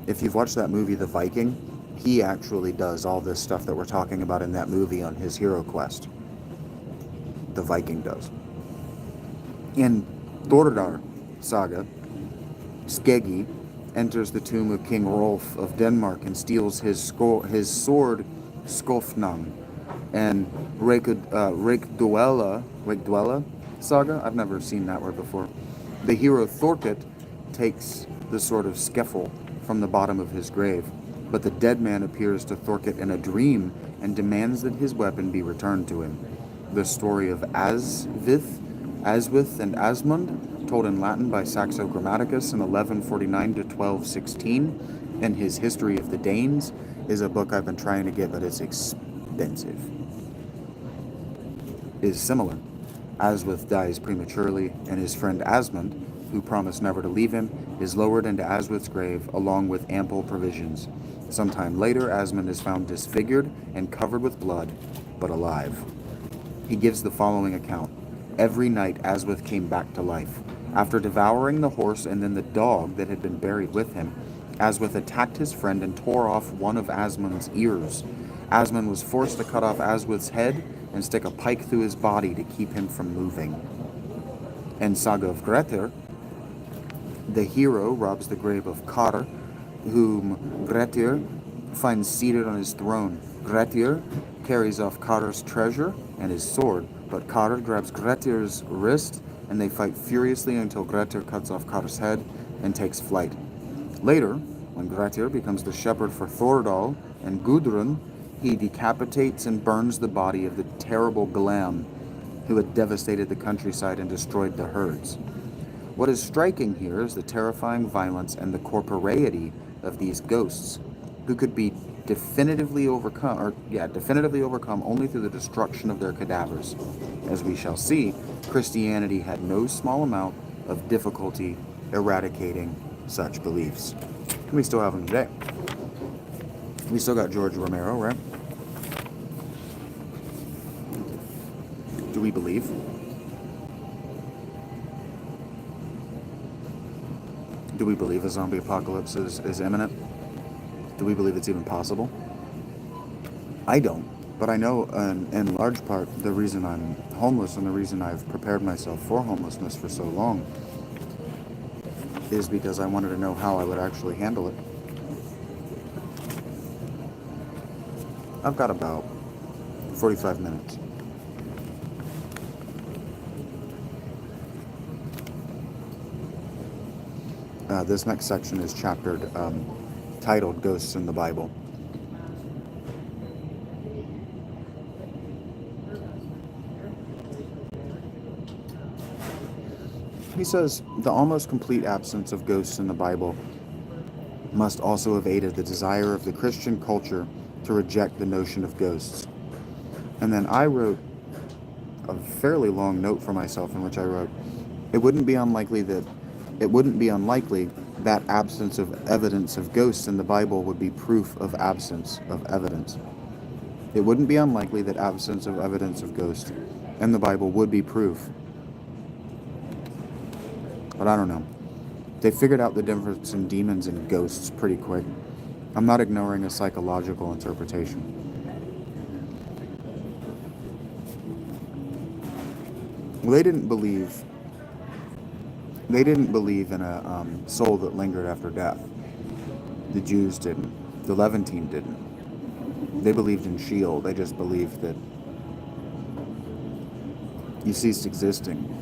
If you've watched that movie, The Viking, he actually does all this stuff that we're talking about in that movie on his hero quest. The Viking does. In Thordar saga, Shaggy enters the tomb of King Rolf of Denmark and steals his sword Skofnang. And Reykduela saga, I've never seen that word before. The hero Thorkett takes the sword of Skeffel from the bottom of his grave, but the dead man appears to Thorkett in a dream and demands that his weapon be returned to him. The story of Aswith and Asmund, told in Latin by Saxo Grammaticus in 1149 to 1216, and his History of the Danes, is a book I've been trying to get, but it's expensive, is similar. Aswith dies prematurely, and his friend Asmund, who promised never to leave him, is lowered into Aswith's grave along with ample provisions. Sometime later, Asmund is found disfigured and covered with blood, but alive. He gives the following account. Every night Aswith came back to life. After devouring the horse and then the dog that had been buried with him, Aswith attacked his friend and tore off one of Asmund's ears. Asmund was forced to cut off Aswith's head and stick a pike through his body to keep him from moving. In Saga of Grettir, the hero robs the grave of Kahr, whom Grettir finds seated on his throne. Grettir carries off Kahr's treasure and his sword, but Kahr grabs Grettir's wrist and they fight furiously until Grettir cuts off Kahr's head and takes flight. Later, when Grettir becomes the shepherd for Thordal and Gudrun, he decapitates and burns the body of the terrible Glam, who had devastated the countryside and destroyed the herds. What is striking here is the terrifying violence and the corporeity of these ghosts, who could be definitively overcome only through the destruction of their cadavers. As we shall see, Christianity had no small amount of difficulty eradicating such beliefs. And we still have them today. We still got George Romero, right? Do we believe? Do we believe a zombie apocalypse is imminent? Do we believe it's even possible? I don't. But I know in large part the reason I'm homeless and the reason I've prepared myself for homelessness for so long is because I wanted to know how I would actually handle it. I've got about 45 minutes. This next section is titled Ghosts in the Bible. He says, the almost complete absence of ghosts in the Bible must also have aided the desire of the Christian culture to reject the notion of ghosts. And then I wrote a fairly long note for myself in which I wrote, it wouldn't be unlikely that absence of evidence of ghosts in the Bible would be proof of absence of evidence. It wouldn't be unlikely that absence of evidence of ghosts in the Bible would be proof. But I don't know. They figured out the difference in demons and ghosts pretty quick. I'm not ignoring a psychological interpretation. Well, they didn't believe in a soul that lingered after death. The Jews didn't. The Levantine didn't. They believed in Sheol. They just believed that you ceased existing.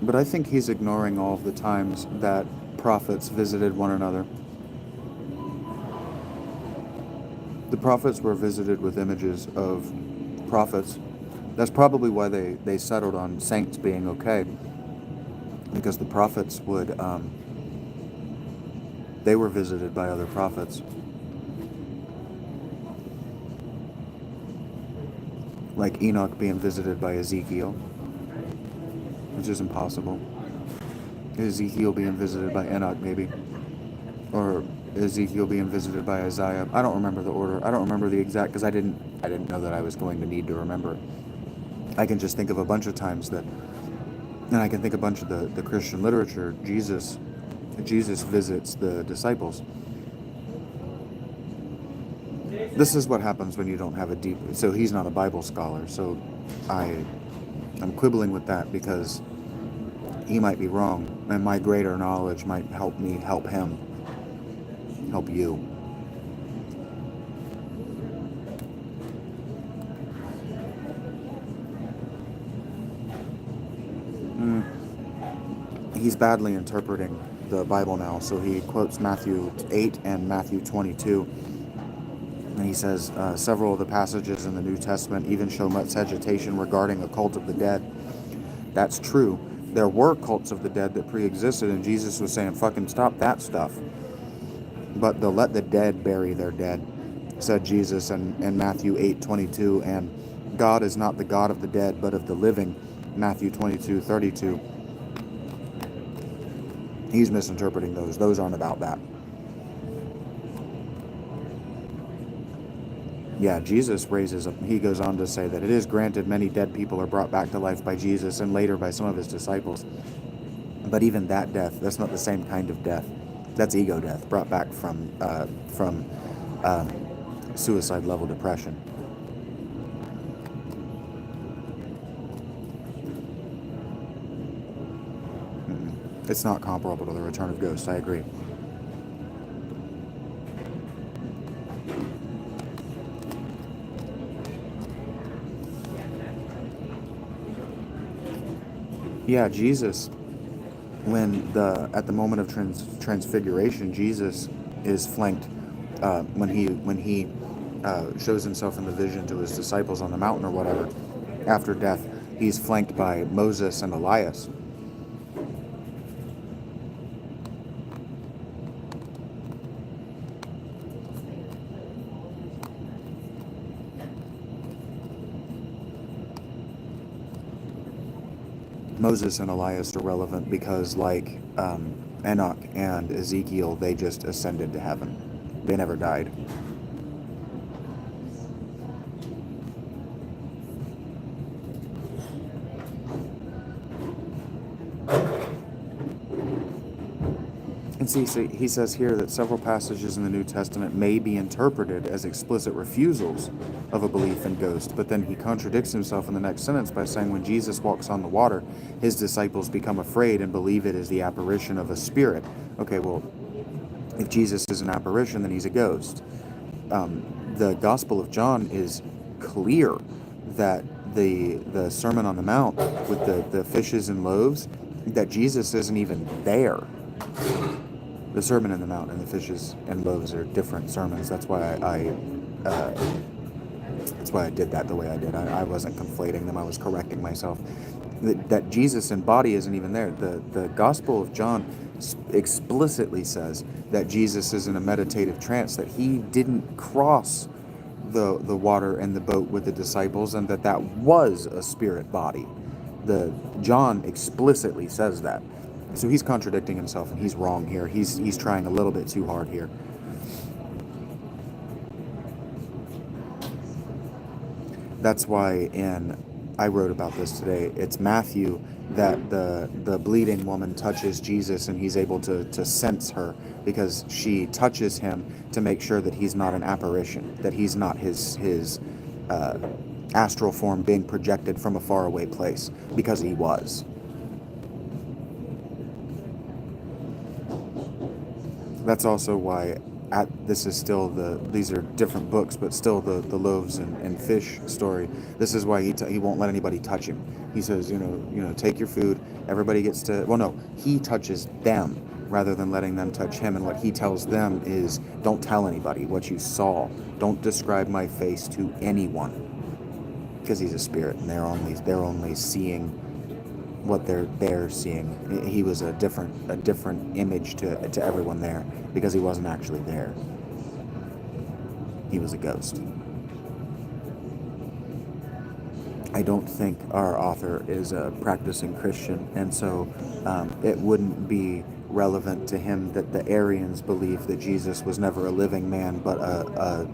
But I think he's ignoring all of the times that prophets visited one another. The prophets were visited with images of prophets. That's probably why they settled on saints being okay. Because the prophets they were visited by other prophets. Like Enoch being visited by Ezekiel, which is impossible. Ezekiel being visited by Enoch, maybe. Or Ezekiel being visited by Isaiah. I don't remember the order. I don't remember the exact, because I didn't know that I was going to need to remember it. I can just think of a bunch of times and I can think a bunch of the Christian literature. Jesus visits the disciples. This is what happens when you don't have a deep... So he's not a Bible scholar, so I'm quibbling with that because he might be wrong, and my greater knowledge might help me help him, help you. He's badly interpreting the Bible now, so he quotes Matthew 8 and Matthew 22. And he says, several of the passages in the New Testament even show much hesitation regarding a cult of the dead. That's true. There were cults of the dead that pre-existed, and Jesus was saying, fucking stop that stuff. But they'll let the dead bury their dead, said Jesus in Matthew 8:22. And God is not the God of the dead, but of the living, Matthew 22:32. He's misinterpreting those. Those aren't about that. Yeah, Jesus raises up. He goes on to say that it is granted many dead people are brought back to life by Jesus and later by some of his disciples. But even that death, that's not the same kind of death. That's ego death, brought back from suicide level depression. It's not comparable to the return of ghosts. I agree. Yeah, Jesus. At the moment of transfiguration, Jesus is flanked when he shows himself in the vision to his disciples on the mountain or whatever. After death, he's flanked by Moses and Elias. Moses and Elias are relevant because, like Enoch and Ezekiel, they just ascended to heaven. They never died. And see, so he says here that several passages in the New Testament may be interpreted as explicit refusals of a belief in ghosts, but then he contradicts himself in the next sentence by saying when Jesus walks on the water, his disciples become afraid and believe it is the apparition of a spirit. Okay, well, if Jesus is an apparition, then he's a ghost. The Gospel of John is clear that the Sermon on the Mount with the fishes and loaves, that Jesus isn't even there. The Sermon on the Mount and the fishes and loaves are different sermons. That's why I did that the way I did. I wasn't conflating them. I was correcting myself. That Jesus in body isn't even there. The Gospel of John explicitly says that Jesus is in a meditative trance, that he didn't cross the water and the boat with the disciples, and that was a spirit body. The John explicitly says that. So he's contradicting himself, and he's wrong here. He's trying a little bit too hard here. That's why I wrote about this today. It's Matthew that the bleeding woman touches Jesus, and he's able to sense her because she touches him to make sure that he's not an apparition, that he's not his astral form being projected from a faraway place, because he was. That's also why this is still these are different books, but still the loaves and fish story. This is why he won't let anybody touch him. He says, take your food. Everybody gets to. Well, no, he touches them rather than letting them touch him. And what he tells them is, don't tell anybody what you saw. Don't describe my face to anyone, because he's a spirit, and they're only seeing what they're seeing. He was a different image to everyone there, because he wasn't actually there. He was a ghost. I don't think our author is a practicing Christian, and so it wouldn't be relevant to him that the Arians believe that Jesus was never a living man, but a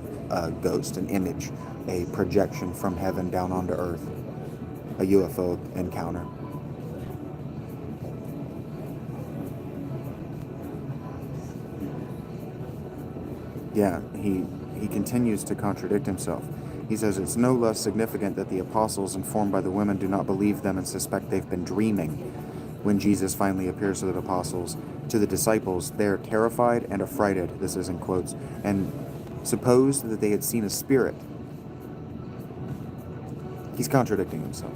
ghost, an image, a projection from heaven down onto earth, a UFO encounter. Yeah, he continues to contradict himself. He says it's no less significant that the apostles, informed by the women, do not believe them and suspect they've been dreaming. When Jesus finally appears to the disciples, they're terrified and affrighted, this is in quotes, and supposed that they had seen a spirit. He's contradicting himself.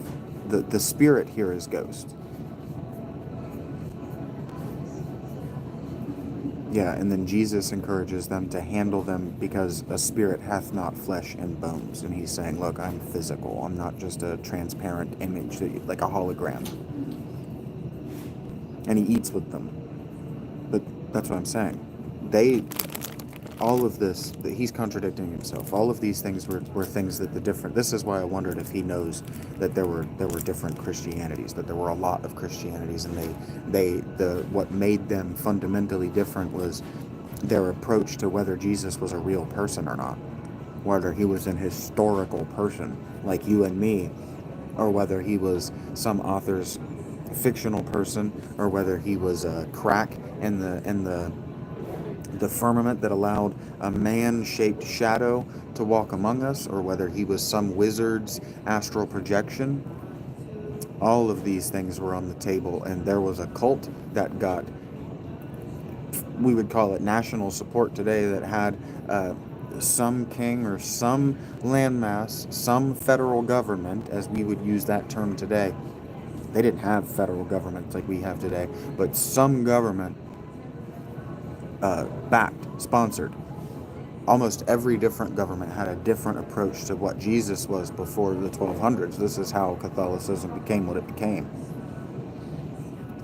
The spirit here is ghost. Yeah, and then Jesus encourages them to handle them because a spirit hath not flesh and bones. And he's saying, look, I'm physical. I'm not just a transparent image, like a hologram. And he eats with them. But that's what I'm saying. All of this, he's contradicting himself. All of these things were things that this is why I wondered if he knows that there were different Christianities, that there were a lot of Christianities, and what made them fundamentally different was their approach to whether Jesus was a real person or not. whether he was an historical person like you and me, or whether he was some author's fictional person, or whether he was a crack in the firmament that allowed a man-shaped shadow to walk among us, or whether he was some wizard's astral projection. All of these things were on the table, and there was a cult that got, we would call it national support today, that had some king or some landmass, some federal government, as we would use that term today. They didn't have federal governments like we have today, but some government backed, sponsored. Almost every different government had a different approach to what Jesus was before the 1200s. This is how Catholicism became what it became.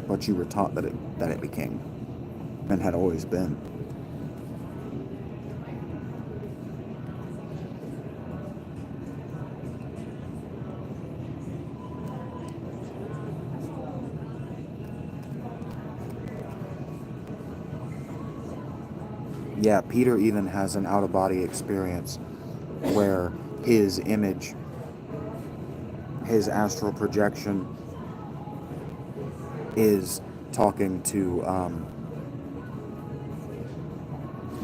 What you were taught that it became and had always been. Yeah, Peter even has an out-of-body experience where his image, his astral projection, is talking to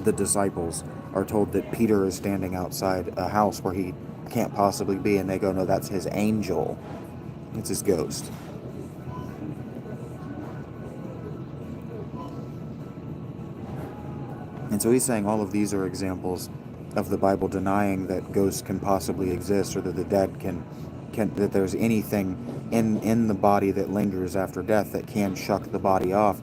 the disciples. Are told that Peter is standing outside a house where he can't possibly be, and they go, no, that's his angel. It's his ghost. And so he's saying all of these are examples of the Bible denying that ghosts can possibly exist, or that the dead can that there's anything in the body that lingers after death that can shuck the body off.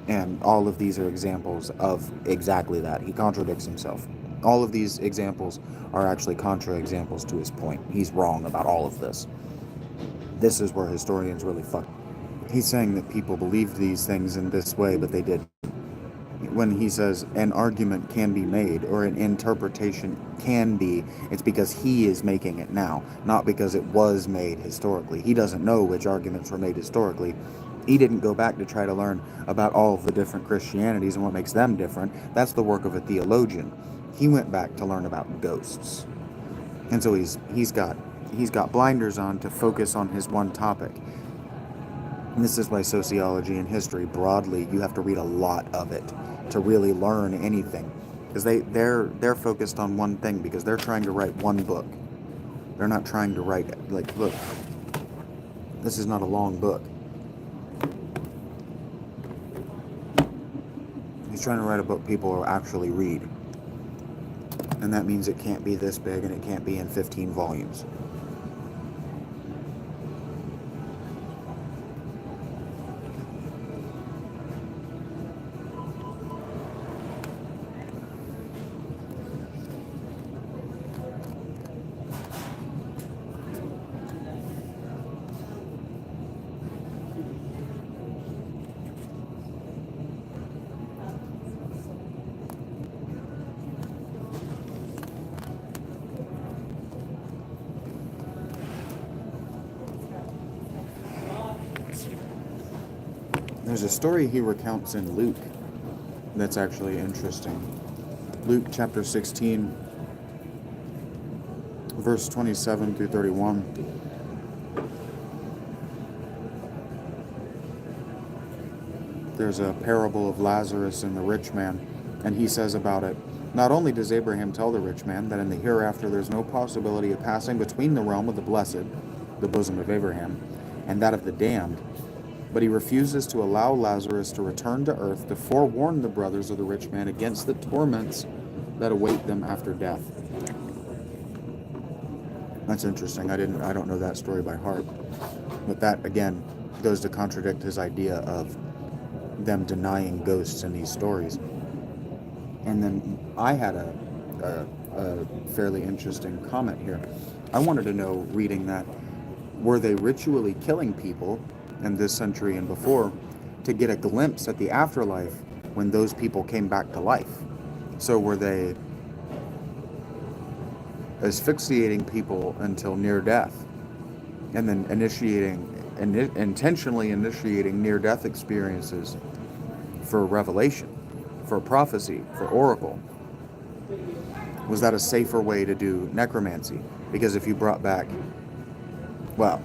And all of these are examples of exactly that. He contradicts himself. All of these examples are actually contra-examples to his point. He's wrong about all of this. This is where historians really fuck. He's saying that people believed these things in this way, but they didn't. When he says an argument can be made or an interpretation can be, it's because he is making it now, not because it was made historically. He doesn't know which arguments were made historically. He didn't go back to try to learn about all of the different Christianities and what makes them different. That's the work of a theologian. He went back to learn about ghosts. And so he's got blinders on to focus on his one topic. And this is why sociology and history broadly, you have to read a lot of it to really learn anything, because they're focused on one thing, because they're trying to write one book. They're not trying to write, like, look, this is not a long book. He's trying to write a book people will actually read, and that means it can't be this big and it can't be in 15 volumes. There's a story he recounts in Luke that's actually interesting. Luke chapter 16, verse 27 through 31. There's a parable of Lazarus and the rich man, and he says about it, not only does Abraham tell the rich man that in the hereafter there's no possibility of passing between the realm of the blessed, the bosom of Abraham, and that of the damned, but he refuses to allow Lazarus to return to earth to forewarn the brothers of the rich man against the torments that await them after death. That's interesting. I don't know that story by heart. But that, again, goes to contradict his idea of them denying ghosts in these stories. And then I had a fairly interesting comment here. I wanted to know, reading that, were they ritually killing people in this century and before to get a glimpse at the afterlife when those people came back to life? So were they asphyxiating people until near death and then intentionally initiating near-death experiences for revelation, for prophecy, for oracle? Was that a safer way to do necromancy? Because if you brought back, well,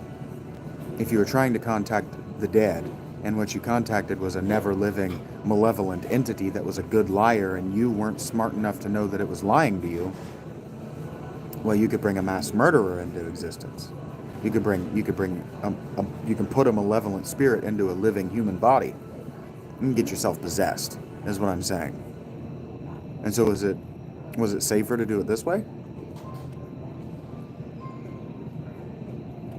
if you were trying to contact the dead, and what you contacted was a never-living, malevolent entity that was a good liar, and you weren't smart enough to know that it was lying to you, well, you could bring a mass murderer into existence. You can put a malevolent spirit into a living human body. You can get yourself possessed, is what I'm saying. And so was it safer to do it this way?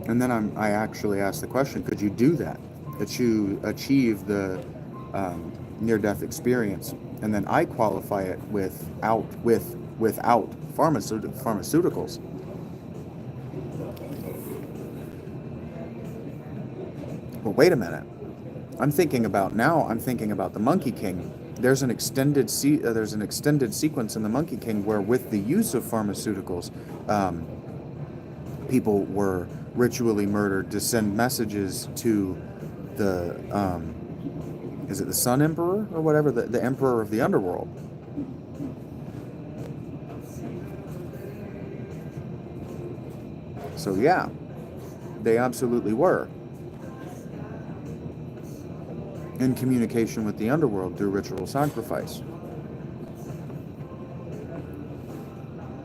And then I actually asked the question, could you do that? That you achieve the near-death experience, and then I qualify it without pharmaceuticals. Well, wait a minute. I'm thinking about the Monkey King. There's an extended sequence in the Monkey King where, with the use of pharmaceuticals, people were ritually murdered to send messages to the is it the Sun Emperor or whatever, the Emperor of the Underworld. So yeah, they absolutely were in communication with the underworld through ritual sacrifice.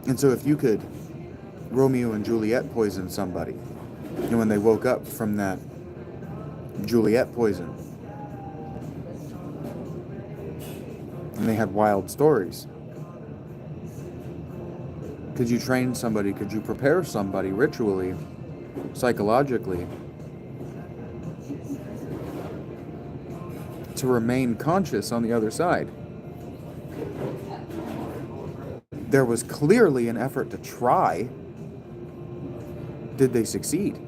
And so if you could Romeo and Juliet poison somebody, and when they woke up from that Juliet poison, and they had wild stories, could you train somebody, could you prepare somebody ritually, psychologically, to remain conscious on the other side? There was clearly an effort to try. Did they succeed?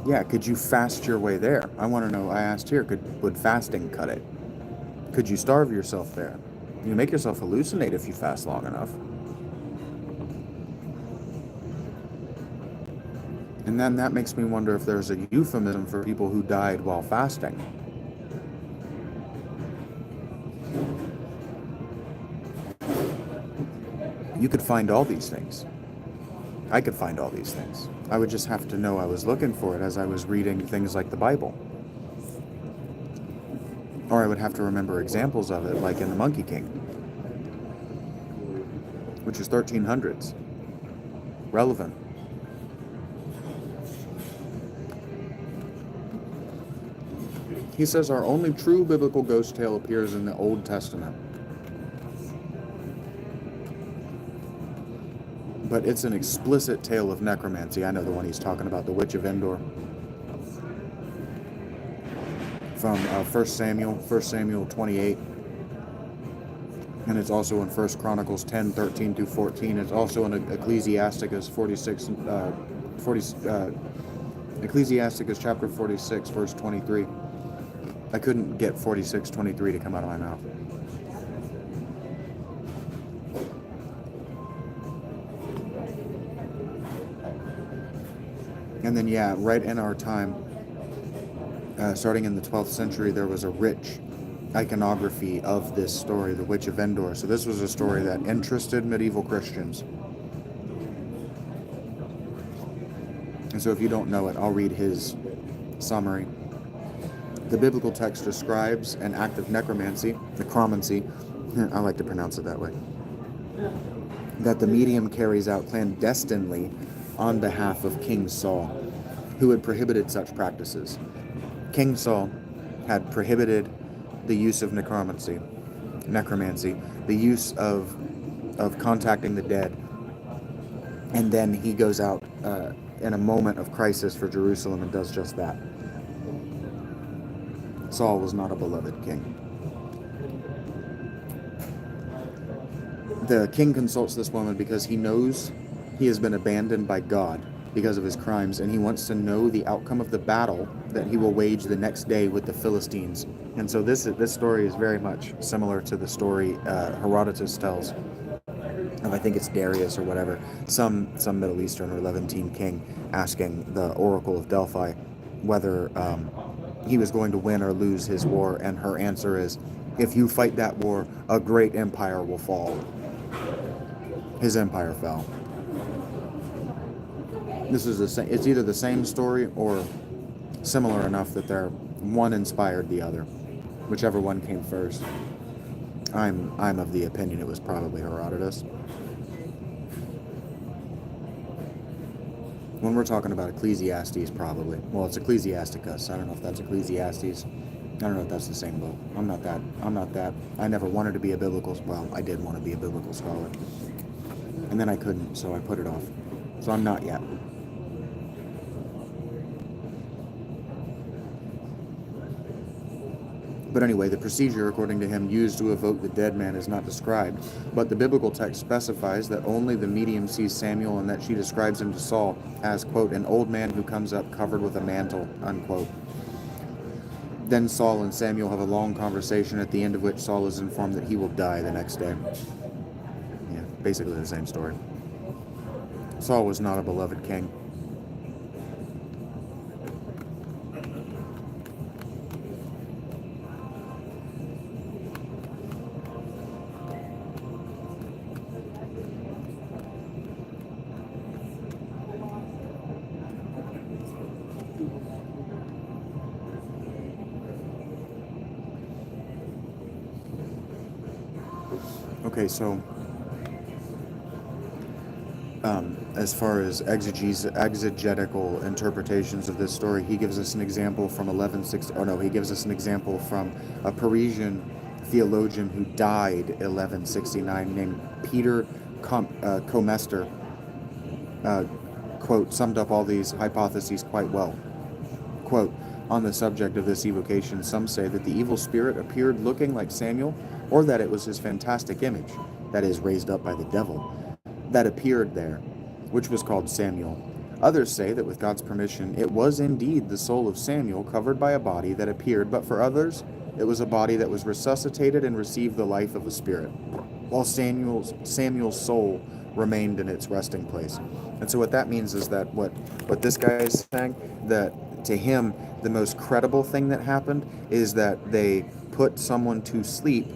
Yeah, could you fast your way there? I want to know, I asked here, would fasting cut it? Could you starve yourself there? You make yourself hallucinate if you fast long enough. And then that makes me wonder if there's a euphemism for people who died while fasting. You could find all these things. I could find all these things. I would just have to know I was looking for it as I was reading things like the Bible. Or I would have to remember examples of it, like in the Monkey King, which is 1300s. Relevant. He says our only true biblical ghost tale appears in the Old Testament. But it's an explicit tale of necromancy. I know the one he's talking about, the Witch of Endor. From 1 Samuel 28. And it's also in 1 Chronicles 10, 13 through 14. It's also in Ecclesiasticus 46, Ecclesiasticus chapter 46, verse 23. I couldn't get 46:23 to come out of my mouth. And then, yeah, right in our time, starting in the 12th century, there was a rich iconography of this story, the Witch of Endor. So this was a story that interested medieval Christians. And so if you don't know it, I'll read his summary. The biblical text describes an act of necromancy, I like to pronounce it that way, that the medium carries out clandestinely on behalf of King Saul, who had prohibited such practices. King Saul had prohibited the use of necromancy, the use of contacting the dead, and then he goes out in a moment of crisis for Jerusalem and does just that. Saul was not a beloved king. The king consults this woman because he knows he has been abandoned by God because of his crimes, and he wants to know the outcome of the battle that he will wage the next day with the Philistines. And so this story is very much similar to the story Herodotus tells of, I think it's Darius or whatever, some Middle Eastern or Levantine king asking the Oracle of Delphi whether he was going to win or lose his war, and her answer is, if you fight that war, a great empire will fall. His empire fell. This is the same. It's either the same story or similar enough that one inspired the other, whichever one came first. I'm of the opinion it was probably Herodotus. When we're talking about Ecclesiastes, probably. Well, it's Ecclesiasticus. I don't know if that's Ecclesiastes. I don't know if that's the same book. I'm not that. I never wanted to be a biblical. Well, I did want to be a biblical scholar, and then I couldn't, so I put it off. So I'm not yet. But anyway, the procedure, according to him, used to evoke the dead man is not described, but the biblical text specifies that only the medium sees Samuel and that she describes him to Saul as, quote, an old man who comes up covered with a mantle, unquote. Then Saul and Samuel have a long conversation, at the end of which Saul is informed that he will die the next day. Yeah, basically the same story. Saul was not a beloved king. Okay, so as far as exegetical interpretations of this story, he gives us an example from 1160. Oh no, he gives us an example from a Parisian theologian who died 1169 named Peter Comester. Quote, summed up all these hypotheses quite well. Quote, on the subject of this evocation, some say that the evil spirit appeared looking like Samuel, or that it was his fantastic image, that is, raised up by the devil, that appeared there, which was called Samuel. Others say that with God's permission, it was indeed the soul of Samuel covered by a body that appeared, but for others, it was a body that was resuscitated and received the life of a spirit, while Samuel's soul remained in its resting place. And so what that means is that what this guy is saying, that to him, the most credible thing that happened is that they put someone to sleep,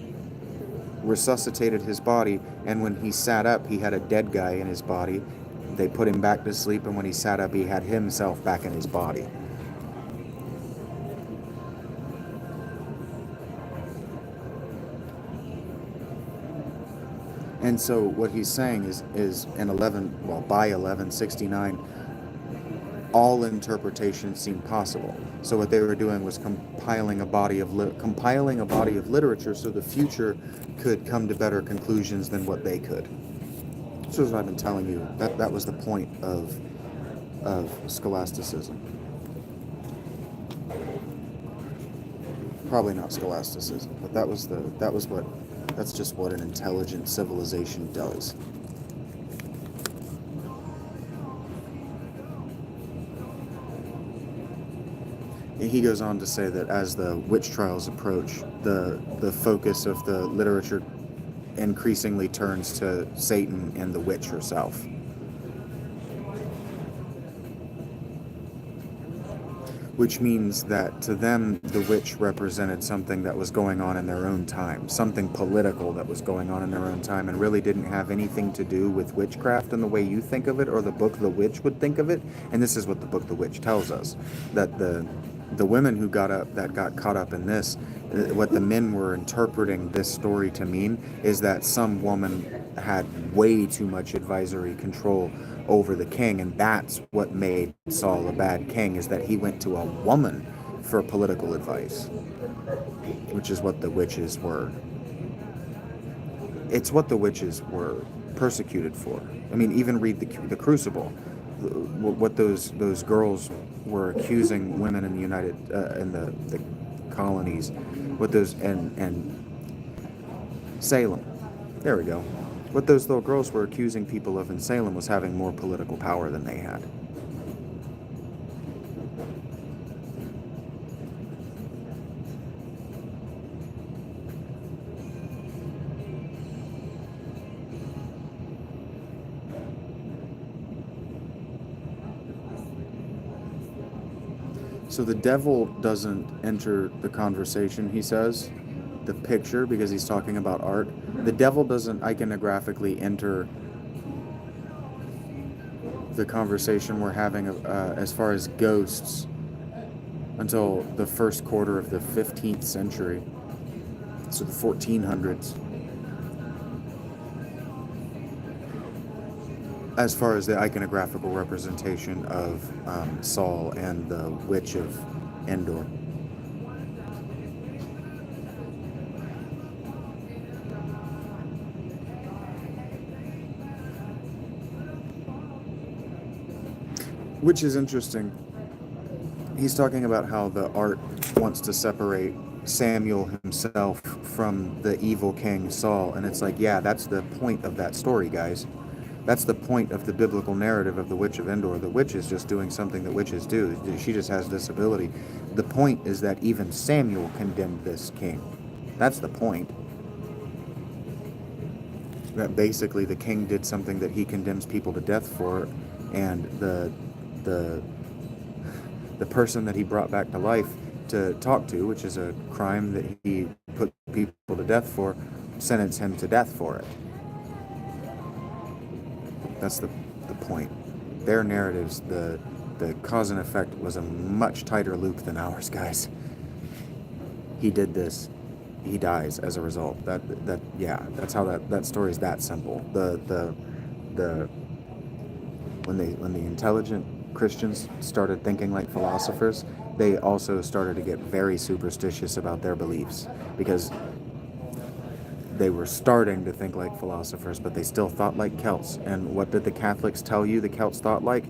resuscitated his body, and when he sat up, he had a dead guy in his body. They put him back to sleep, and when he sat up, he had himself back in his body. And so what he's saying is by 1169, all interpretations seem possible. So what they were doing was compiling a body of literature so the future could come to better conclusions than what they could. So as I've been telling you, that was the point of scholasticism. Probably not scholasticism, but that's just what an intelligent civilization does. He goes on to say that as the witch trials approach, the focus of the literature increasingly turns to Satan and the witch herself. Which means that to them, the witch represented something that was going on in their own time, something political that was going on in their own time, and really didn't have anything to do with witchcraft in the way you think of it, or the book The Witch would think of it. And this is what the book The Witch tells us, that the women who got caught up in this, what the men were interpreting this story to mean is that some woman had way too much advisory control over the king, and that's what made Saul a bad king, is that he went to a woman for political advice, which is what the witches were. It's what the witches were persecuted for. I mean, even read the Crucible. What those girls were accusing women in the in the colonies, what those and Salem. There we go. What those little girls were accusing people of in Salem was having more political power than they had. So the devil doesn't enter the conversation, he says, the picture, because he's talking about art. The devil doesn't iconographically enter the conversation we're having as far as ghosts until the first quarter of the 15th century, so the 1400s, as far as the iconographical representation of Saul and the Witch of Endor. Which is interesting. He's talking about how the art wants to separate Samuel himself from the evil king Saul, and it's like, yeah, that's the point of that story, guys. That's the point of the biblical narrative of the Witch of Endor. The witch is just doing something that witches do. She just has this ability. The point is that even Samuel condemned this king. That's the point. That basically the king did something that he condemns people to death for, and the person that he brought back to life to talk to, which is a crime that he put people to death for, sentenced him to death for it. That's the point. Their narratives, the cause and effect was a much tighter loop than ours, guys. He did this, he dies as a result. That's how that story is that simple. When the intelligent Christians started thinking like philosophers, they also started to get very superstitious about their beliefs, because they were starting to think like philosophers, but they still thought like Celts. And what did the Catholics tell you the Celts thought like?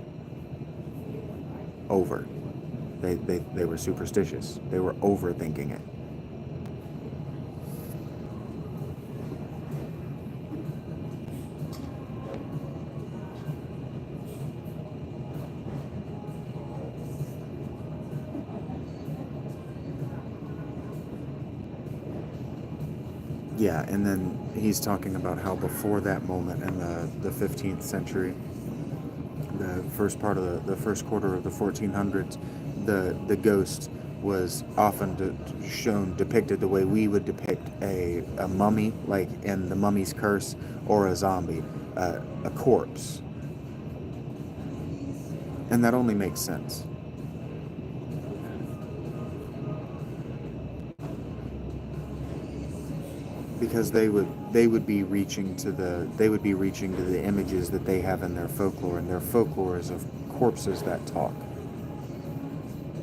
Over. They were superstitious. They were overthinking it. Yeah, and then he's talking about how before that moment in the 15th century, the first part of the first quarter of the 1400s, the ghost was often depicted the way we would depict a mummy, like in The Mummy's Curse, or a zombie, a corpse. And that only makes sense. Because they would be reaching to the images that they have in their folklore, and their folklore is of corpses that talk.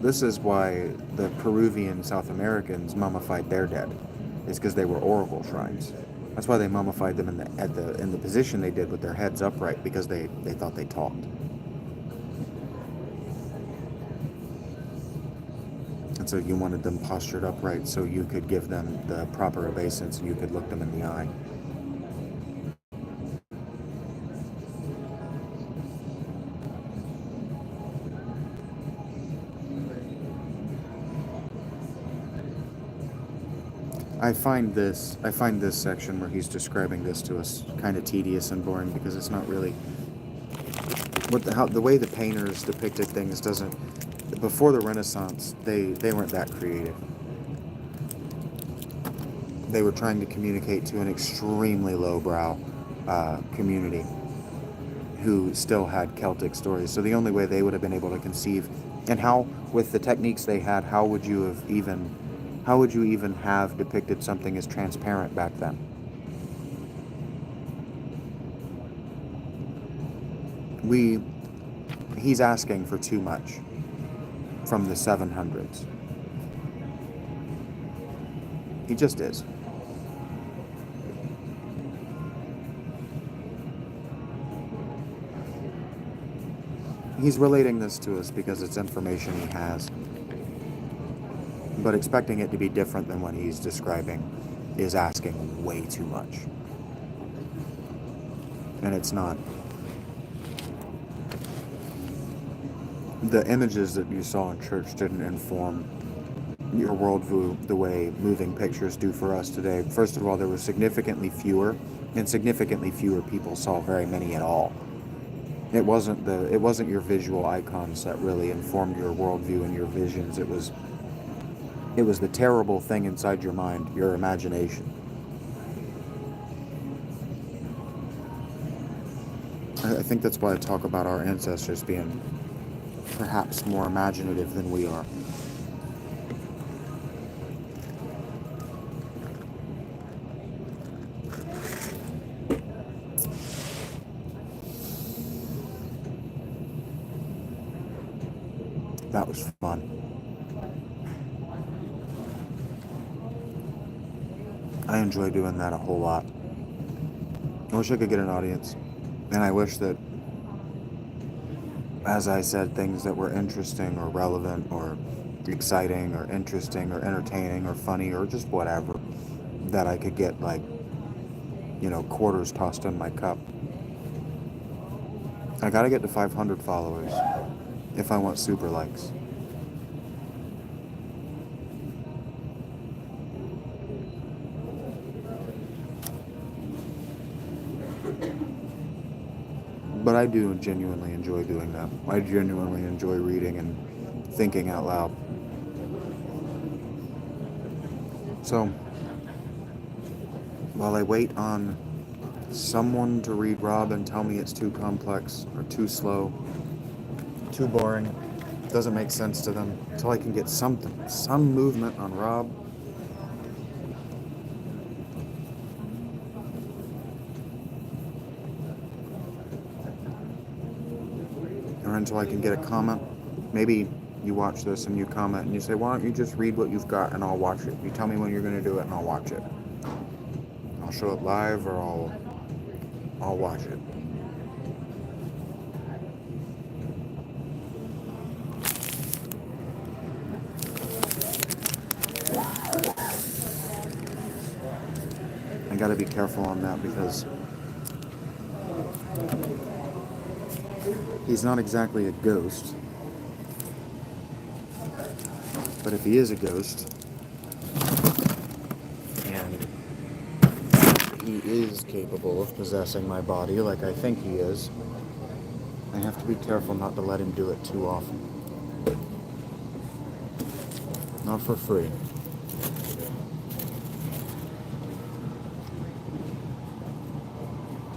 This is why the Peruvian South Americans mummified their dead, is because they were oracle shrines. That's why they mummified them in the position they did with their heads upright, because they thought they talked. And so you wanted them postured upright so you could give them the proper obeisance and you could look them in the eye. I find this section where he's describing this to us kind of tedious and boring, because it's not really the way the painters depicted things doesn't. Before the Renaissance, they weren't that creative. They were trying to communicate to an extremely lowbrow community who still had Celtic stories. So the only way they would have been able to conceive, and how, with the techniques they had, how would you even have depicted something as transparent back then? He's asking for too much from the 700s. He just is. He's relating this to us because it's information he has. But expecting it to be different than what he's describing is asking way too much. And it's not. The images that you saw in church didn't inform your worldview the way moving pictures do for us today. First of all, there were significantly fewer people saw very many at all. It wasn't your visual icons that really informed your worldview and your visions. It was the terrible thing inside your mind, your imagination. I think that's why I talk about our ancestors being perhaps more imaginative than we are. That was fun. I enjoy doing that a whole lot. I wish I could get an audience. And I wish that, as I said, things that were interesting or relevant or exciting or interesting or entertaining or funny or just whatever, that I could get, like, quarters tossed in my cup. I gotta get to 500 followers if I want super likes. But I do genuinely enjoy doing that. I genuinely enjoy reading and thinking out loud. So, while I wait on someone to read Rob and tell me it's too complex or too slow, too boring, doesn't make sense to them, until I can get some movement on Rob, or until I can get a comment. Maybe you watch this and you comment and you say, why don't you just read what you've got and I'll watch it. You tell me when you're going to do it and I'll watch it. I'll show it live or I'll watch it. I gotta be careful on that because he's not exactly a ghost. But if he is a ghost, and he is capable of possessing my body like I think he is, I have to be careful not to let him do it too often. Not for free.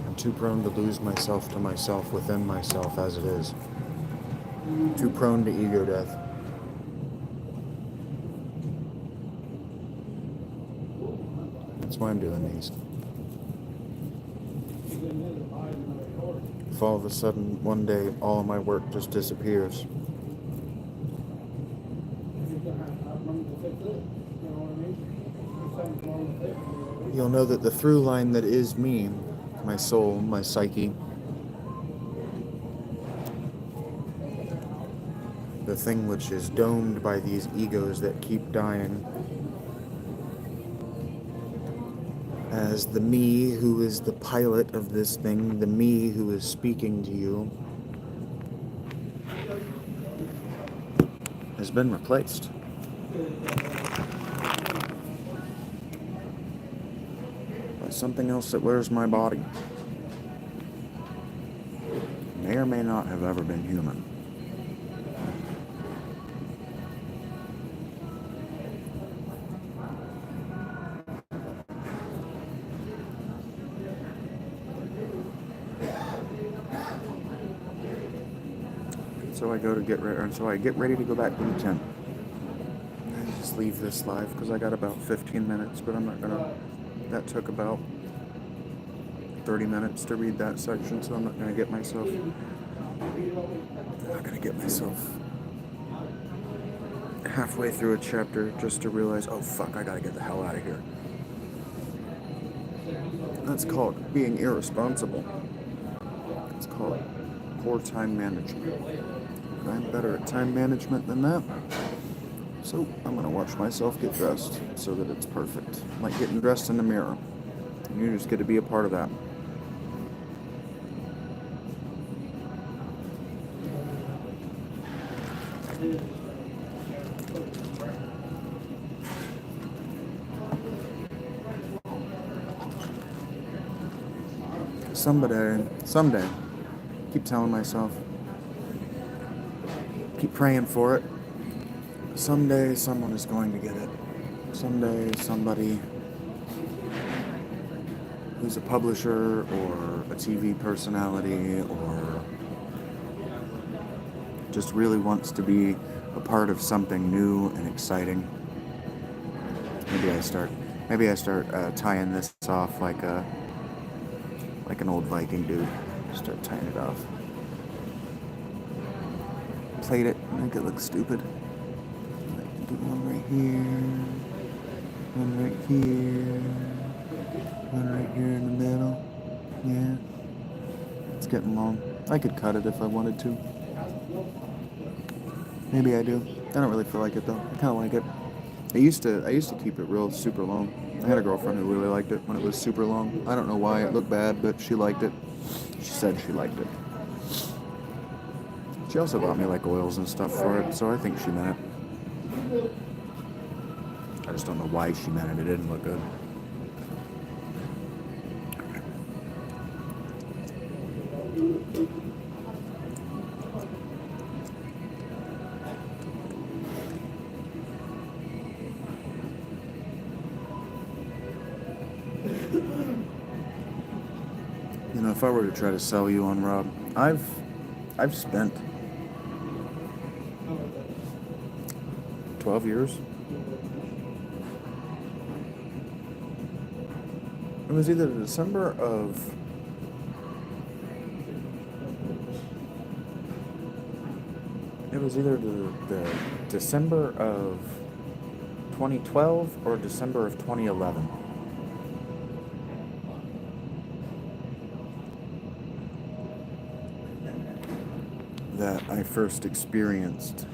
I'm too prone to lose myself to myself within myself as it is. Too prone to ego death. That's why I'm doing these. If all of a sudden, one day, all of my work just disappears, you'll know that the through line that is me, my soul, my psyche, the thing which is domed by these egos that keep dying, as the me who is the pilot of this thing, the me who is speaking to you, has been replaced. By something else that wears my body. May or may not have ever been human. So I get ready to go back to the tent. I just leave this live because I got about 15 minutes, but I'm not gonna. That took about 30 minutes to read that section, so I'm not gonna get myself. Halfway through a chapter just to realize, oh fuck, I gotta get the hell out of here. That's called being irresponsible. It's called poor time management. I'm better at time management than that. So I'm gonna watch myself get dressed so that it's perfect. Like getting dressed in the mirror. And you just get to be a part of that. Someday, keep telling myself, keep praying for it. Someday someone is going to get it. Someday somebody who's a publisher or a TV personality or just really wants to be a part of something new and exciting. Maybe I start tying this off like an old Viking dude. Start tying it off. Plate it, make it look stupid. Do one right here, one right here, one right here in the middle. Yeah, it's getting long. I could cut it if I wanted to. Maybe I do. I don't really feel like it though. I kind of like it. I used to keep it real super long. I had a girlfriend who really liked it when it was super long. I don't know why it looked bad, but she liked it. She said she liked it. She also bought me like oils and stuff for it, so I think she meant it. I just don't know why she meant it. It didn't look good. You know, if I were to try to sell you on Rob, I've spent 12 years. It was either December of the December of 2012 or December of 2011. That I first experienced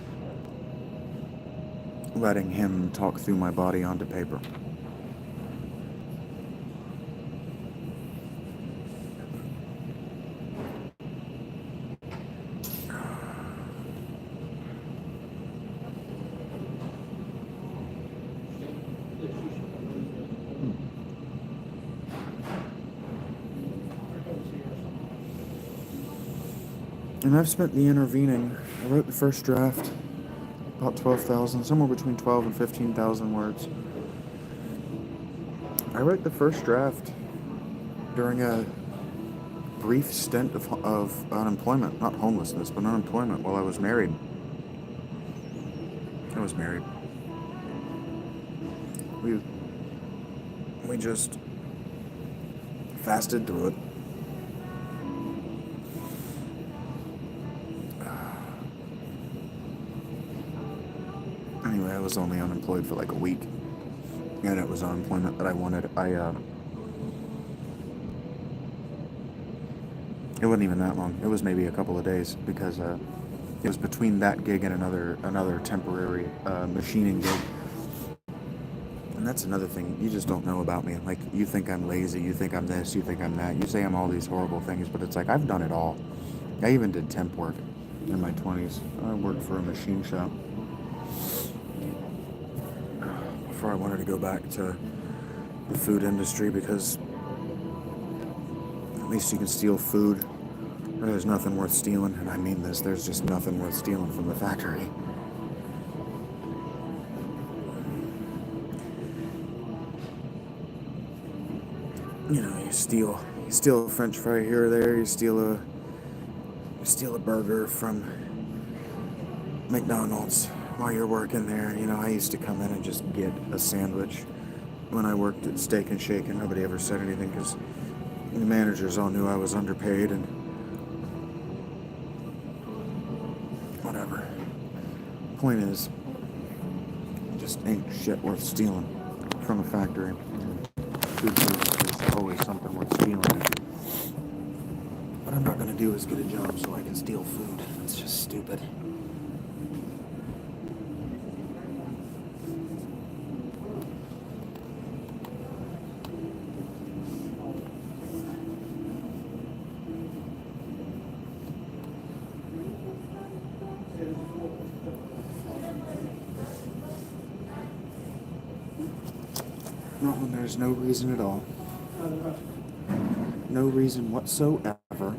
letting him talk through my body onto paper. And I've spent the intervening. I wrote the first draft, about 12,000, somewhere between 12 and 15,000 words. I wrote the first draft during a brief stint of unemployment, not homelessness, but unemployment while I was married. I was married. We just fasted through it. Anyway, I was only unemployed for like a week, and it was unemployment that I wanted. It wasn't even that long. It was maybe a couple of days because it was between that gig and another temporary machining gig. And that's another thing you just don't know about me. Like, you think I'm lazy, you think I'm this, you think I'm that. You say I'm all these horrible things, but it's like I've done it all. I even did temp work in my 20s. I worked for a machine shop before I wanted to go back to the food industry, because at least you can steal food. There's nothing worth stealing, and I mean this, there's just nothing worth stealing from the factory. You know, you steal a French fry here or there, you steal a burger from McDonald's while you're working there. You know, I used to come in and just get a sandwich when I worked at Steak and Shake, and nobody ever said anything because the managers all knew I was underpaid and whatever. Point is, just ain't shit worth stealing from a factory. Food service is always something worth stealing. What I'm not going to do is get a job so I can steal food. It's just stupid. Not when there's no reason at all. No reason whatsoever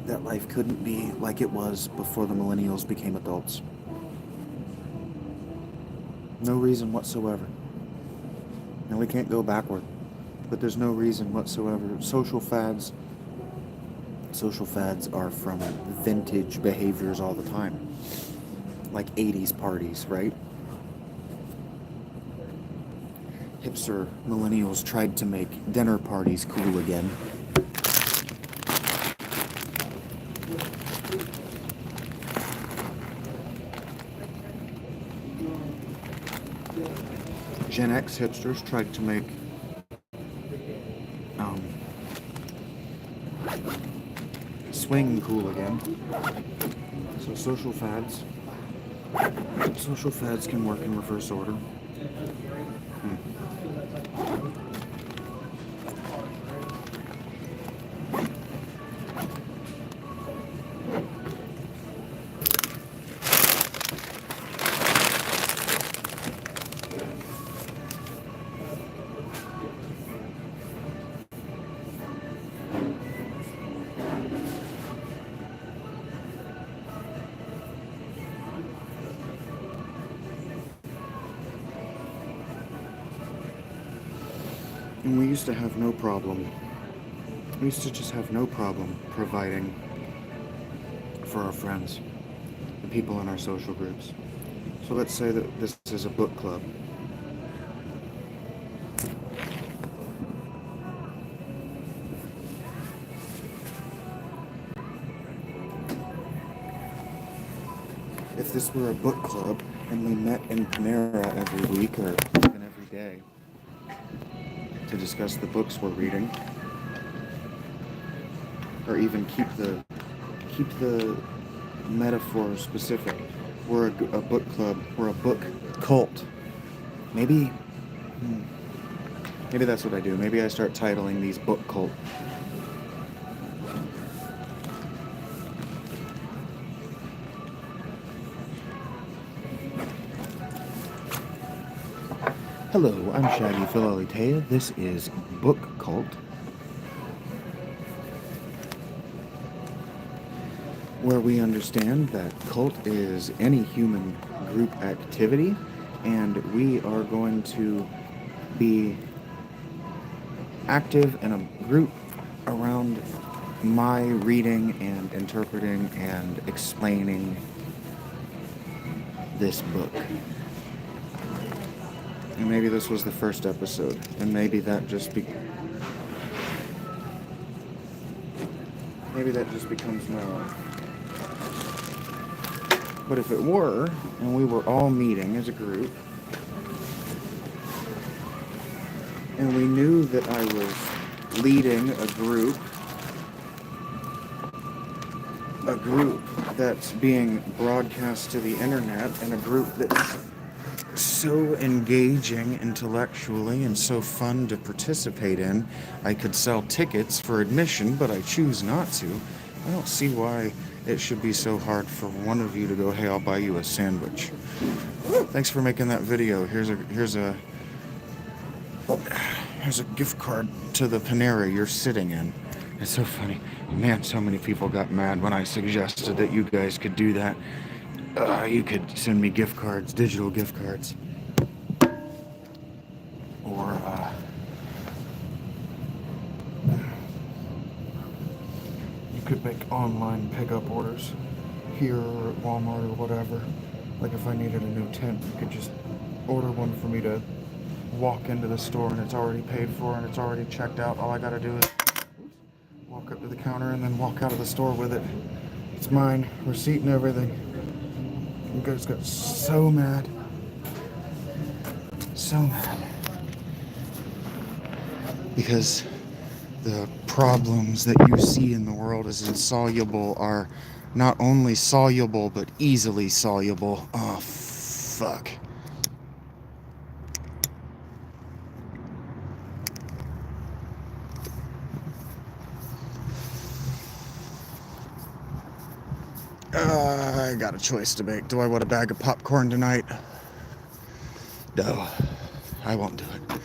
that life couldn't be like it was before the millennials became adults. No reason whatsoever. And we can't go backward, but there's no reason whatsoever. Social fads are from vintage behaviors all the time. Like 80s parties, right? Hipster millennials tried to make dinner parties cool again. Gen X hipsters tried to make swing cool again. So social fads can work in reverse order. And we used to have no problem. We used to just have no problem providing for our friends, the people in our social groups. So let's say that this is a book club. If this were a book club and we met in Panera every week or even every day to discuss the books we're reading, or even keep the metaphor specific. We're a book club. We're a book cult. Maybe that's what I do. Maybe I start titling these book cult. Hello, I'm Shaggy Philalitheia. This is Book Cult, where we understand that cult is any human group activity, and we are going to be active in a group around my reading and interpreting and explaining this book. And maybe this was the first episode, and maybe that just becomes my life. But if it were, and we were all meeting as a group, and we knew that I was leading a group that's being broadcast to the internet, and a group that's so engaging intellectually and so fun to participate in, I could sell tickets for admission, but I choose not to. I don't see why it should be so hard for one of you to go, hey, I'll buy you a sandwich. Thanks for making that video. Here's a gift card to the Panera you're sitting in. It's so funny. Man, so many people got mad when I suggested that you guys could do that. You could send me gift cards, digital gift cards. Or, you could make online pickup orders here or at Walmart or whatever. Like if I needed a new tent, you could just order one for me to walk into the store and it's already paid for and it's already checked out. All I gotta do is walk up to the counter and then walk out of the store with it. It's mine, receipt and everything. You guys got so mad. So mad. Because the problems that you see in the world as insoluble are not only soluble, but easily soluble. Oh, fuck. I got a choice to make. Do I want a bag of popcorn tonight? No, I won't do it.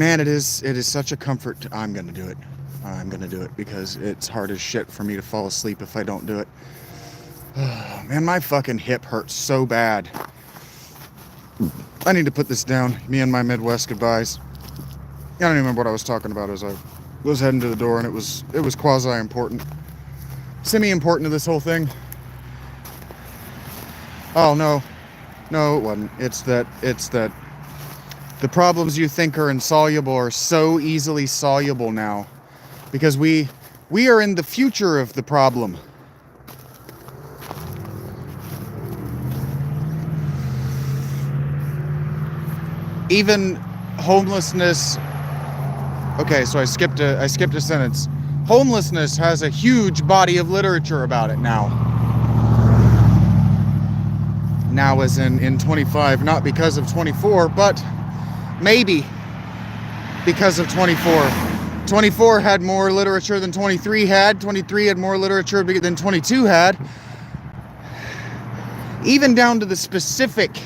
Man, it is such a comfort. I'm going to do it. I'm going to do it because it's hard as shit for me to fall asleep if I don't do it. Man, my fucking hip hurts so bad. I need to put this down. Me and my Midwest goodbyes. I don't even remember what I was talking about as I was heading to the door, and it was quasi-important. Semi-important to this whole thing. Oh, no. No, it wasn't. It's that the problems you think are insoluble are so easily soluble now. Because we are in the future of the problem. Even homelessness. Okay, so I skipped a sentence. Homelessness has a huge body of literature about it now. Now as in 25, not because of 24, but maybe because of 24. 24 had more literature than 23 had. 23 had more literature than 22 had. Even down to the specific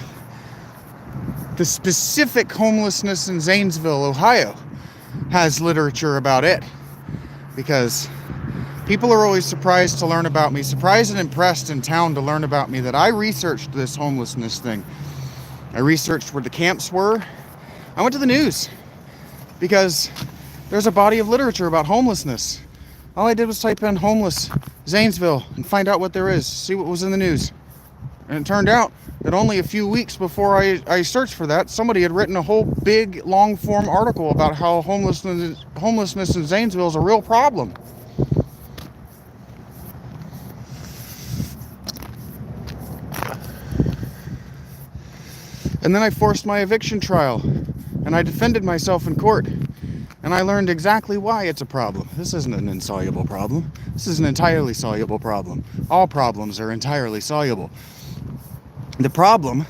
homelessness in Zanesville, Ohio, has literature about it. Because people are always surprised to learn about me, surprised and impressed in town to learn about me, that I researched this homelessness thing. I researched where the camps were. I went to the news because there's a body of literature about homelessness. All I did was type in homeless Zanesville and find out what there is, see what was in the news. And it turned out that only a few weeks before I searched for that, somebody had written a whole big long form article about how homelessness in Zanesville is a real problem. And then I forced my eviction trial, and I defended myself in court, and I learned exactly why it's a problem. This isn't an insoluble problem. This is an entirely soluble problem. All problems are entirely soluble. The problem,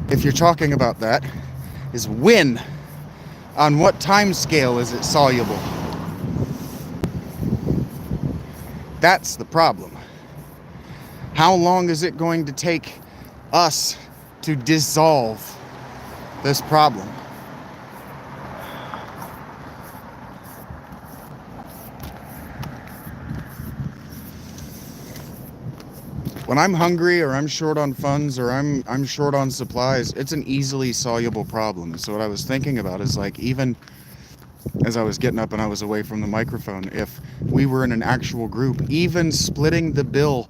if you're talking about that, is when. On what time scale is it soluble? That's the problem. How long is it going to take us to dissolve this problem? When I'm hungry or I'm short on funds or I'm short on supplies, it's an easily soluble problem. So what I was thinking about is, like, even as I was getting up and I was away from the microphone, if we were in an actual group, even splitting the bill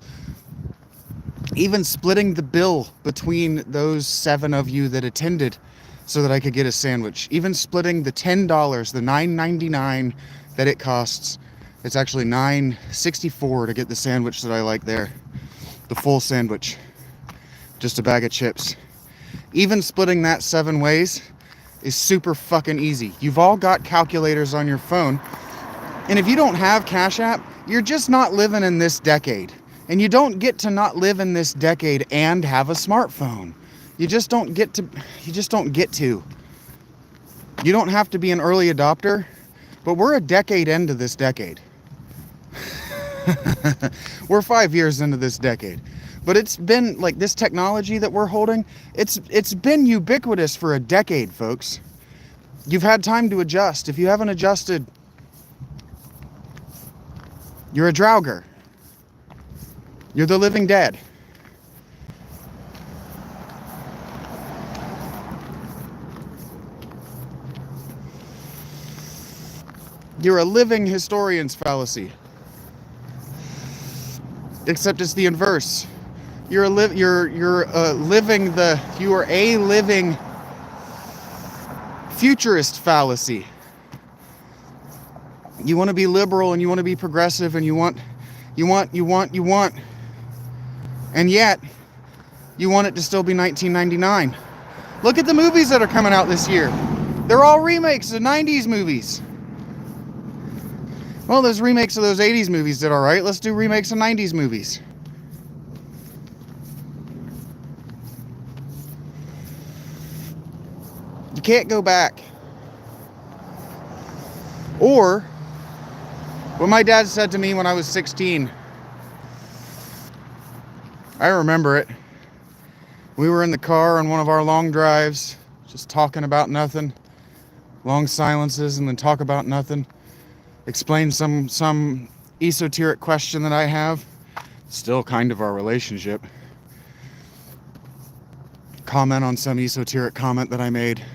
between those 7 of you that attended so that I could get a sandwich, even splitting the $10, the $9.99 that it costs. It's actually $9.64 to get the sandwich that I like there. The full sandwich, just a bag of chips. Even splitting that 7 ways is super fucking easy. You've all got calculators on your phone, and if you don't have Cash App, you're just not living in this decade. And you don't get to not live in this decade and have a smartphone. You just don't get to. You don't have to be an early adopter, but we're a decade into this decade. We're 5 years into this decade, but it's been like this technology that we're holding. It's been ubiquitous for a decade, folks. You've had time to adjust. If you haven't adjusted, you're a Draugr. You're the living dead. You're a living historian's fallacy. Except it's the inverse. You are a living futurist fallacy. You want to be liberal and you want to be progressive and you want, and yet you want it to still be 1999. Look at the movies that are coming out this year. They're all remakes of 90s movies. Well, those remakes of those 80s movies did all right. Let's do remakes of 90s movies. You can't go back. Or, what my dad said to me when I was 16, I remember it. We were in the car on one of our long drives, just talking about nothing, long silences, and then talk about nothing, explain some esoteric question that I have, still kind of our relationship, comment on some esoteric comment that I made.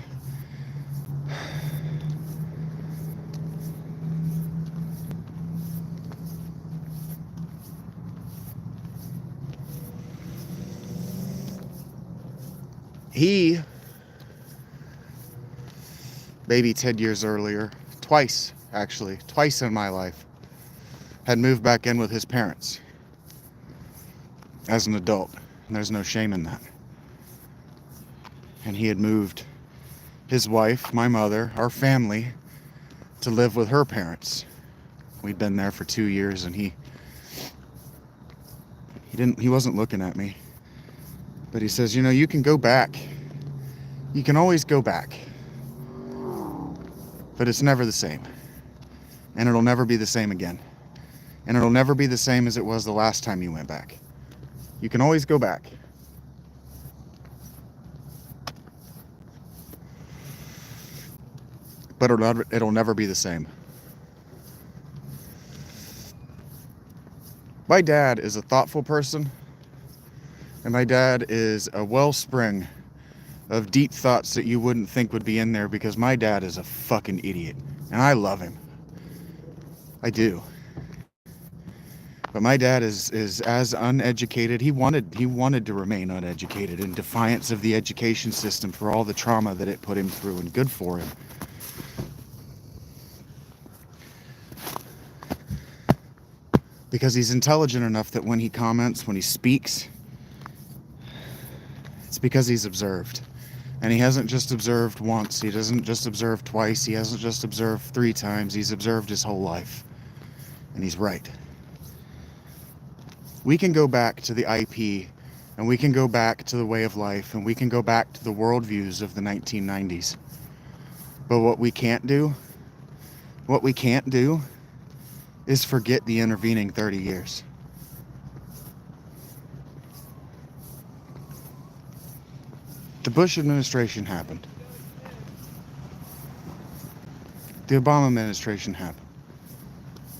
He, maybe 10 years earlier, twice in my life, had moved back in with his parents as an adult. And there's no shame in that. And he had moved his wife, my mother, our family, to live with her parents. We'd been there for 2 years, and he wasn't looking at me. But he says, you can go back. You can always go back. But it's never the same. And it'll never be the same again. And it'll never be the same as it was the last time you went back. You can always go back. But it'll never be the same. My dad is a thoughtful person. And my dad is a wellspring of deep thoughts that you wouldn't think would be in there, because my dad is a fucking idiot. And I love him. I do. But my dad is as uneducated. He wanted to remain uneducated in defiance of the education system for all the trauma that it put him through, and good for him. Because he's intelligent enough that when he comments, when he speaks, it's because he's observed. And he hasn't just observed once. He doesn't just observe twice. He hasn't just observed 3 times. He's observed his whole life. And he's right. We can go back to the IP, and we can go back to the way of life, and we can go back to the worldviews of the 1990s. But what we can't do is forget the intervening 30 years. The Bush administration happened. The Obama administration happened.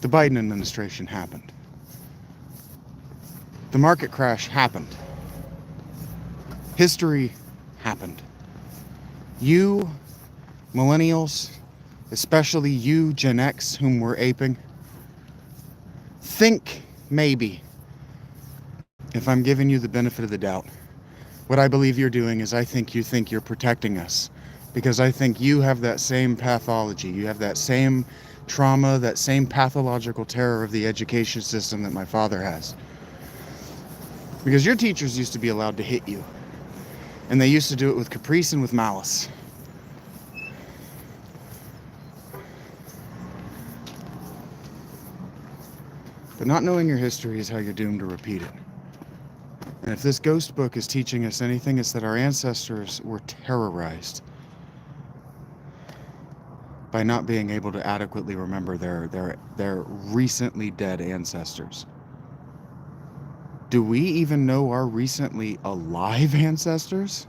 The Biden administration happened. The market crash happened. History happened. You, millennials, especially you, Gen X, whom we're aping, think maybe, if I'm giving you the benefit of the doubt, what I believe you're doing is I think you're protecting us, because I think you have that same pathology. You have that same trauma, that same pathological terror of the education system that my father has. Because your teachers used to be allowed to hit you, and they used to do it with caprice and with malice. But not knowing your history is how you're doomed to repeat it. And if this ghost book is teaching us anything, it's that our ancestors were terrorized by not being able to adequately remember their recently dead ancestors. Do we even know our recently alive ancestors?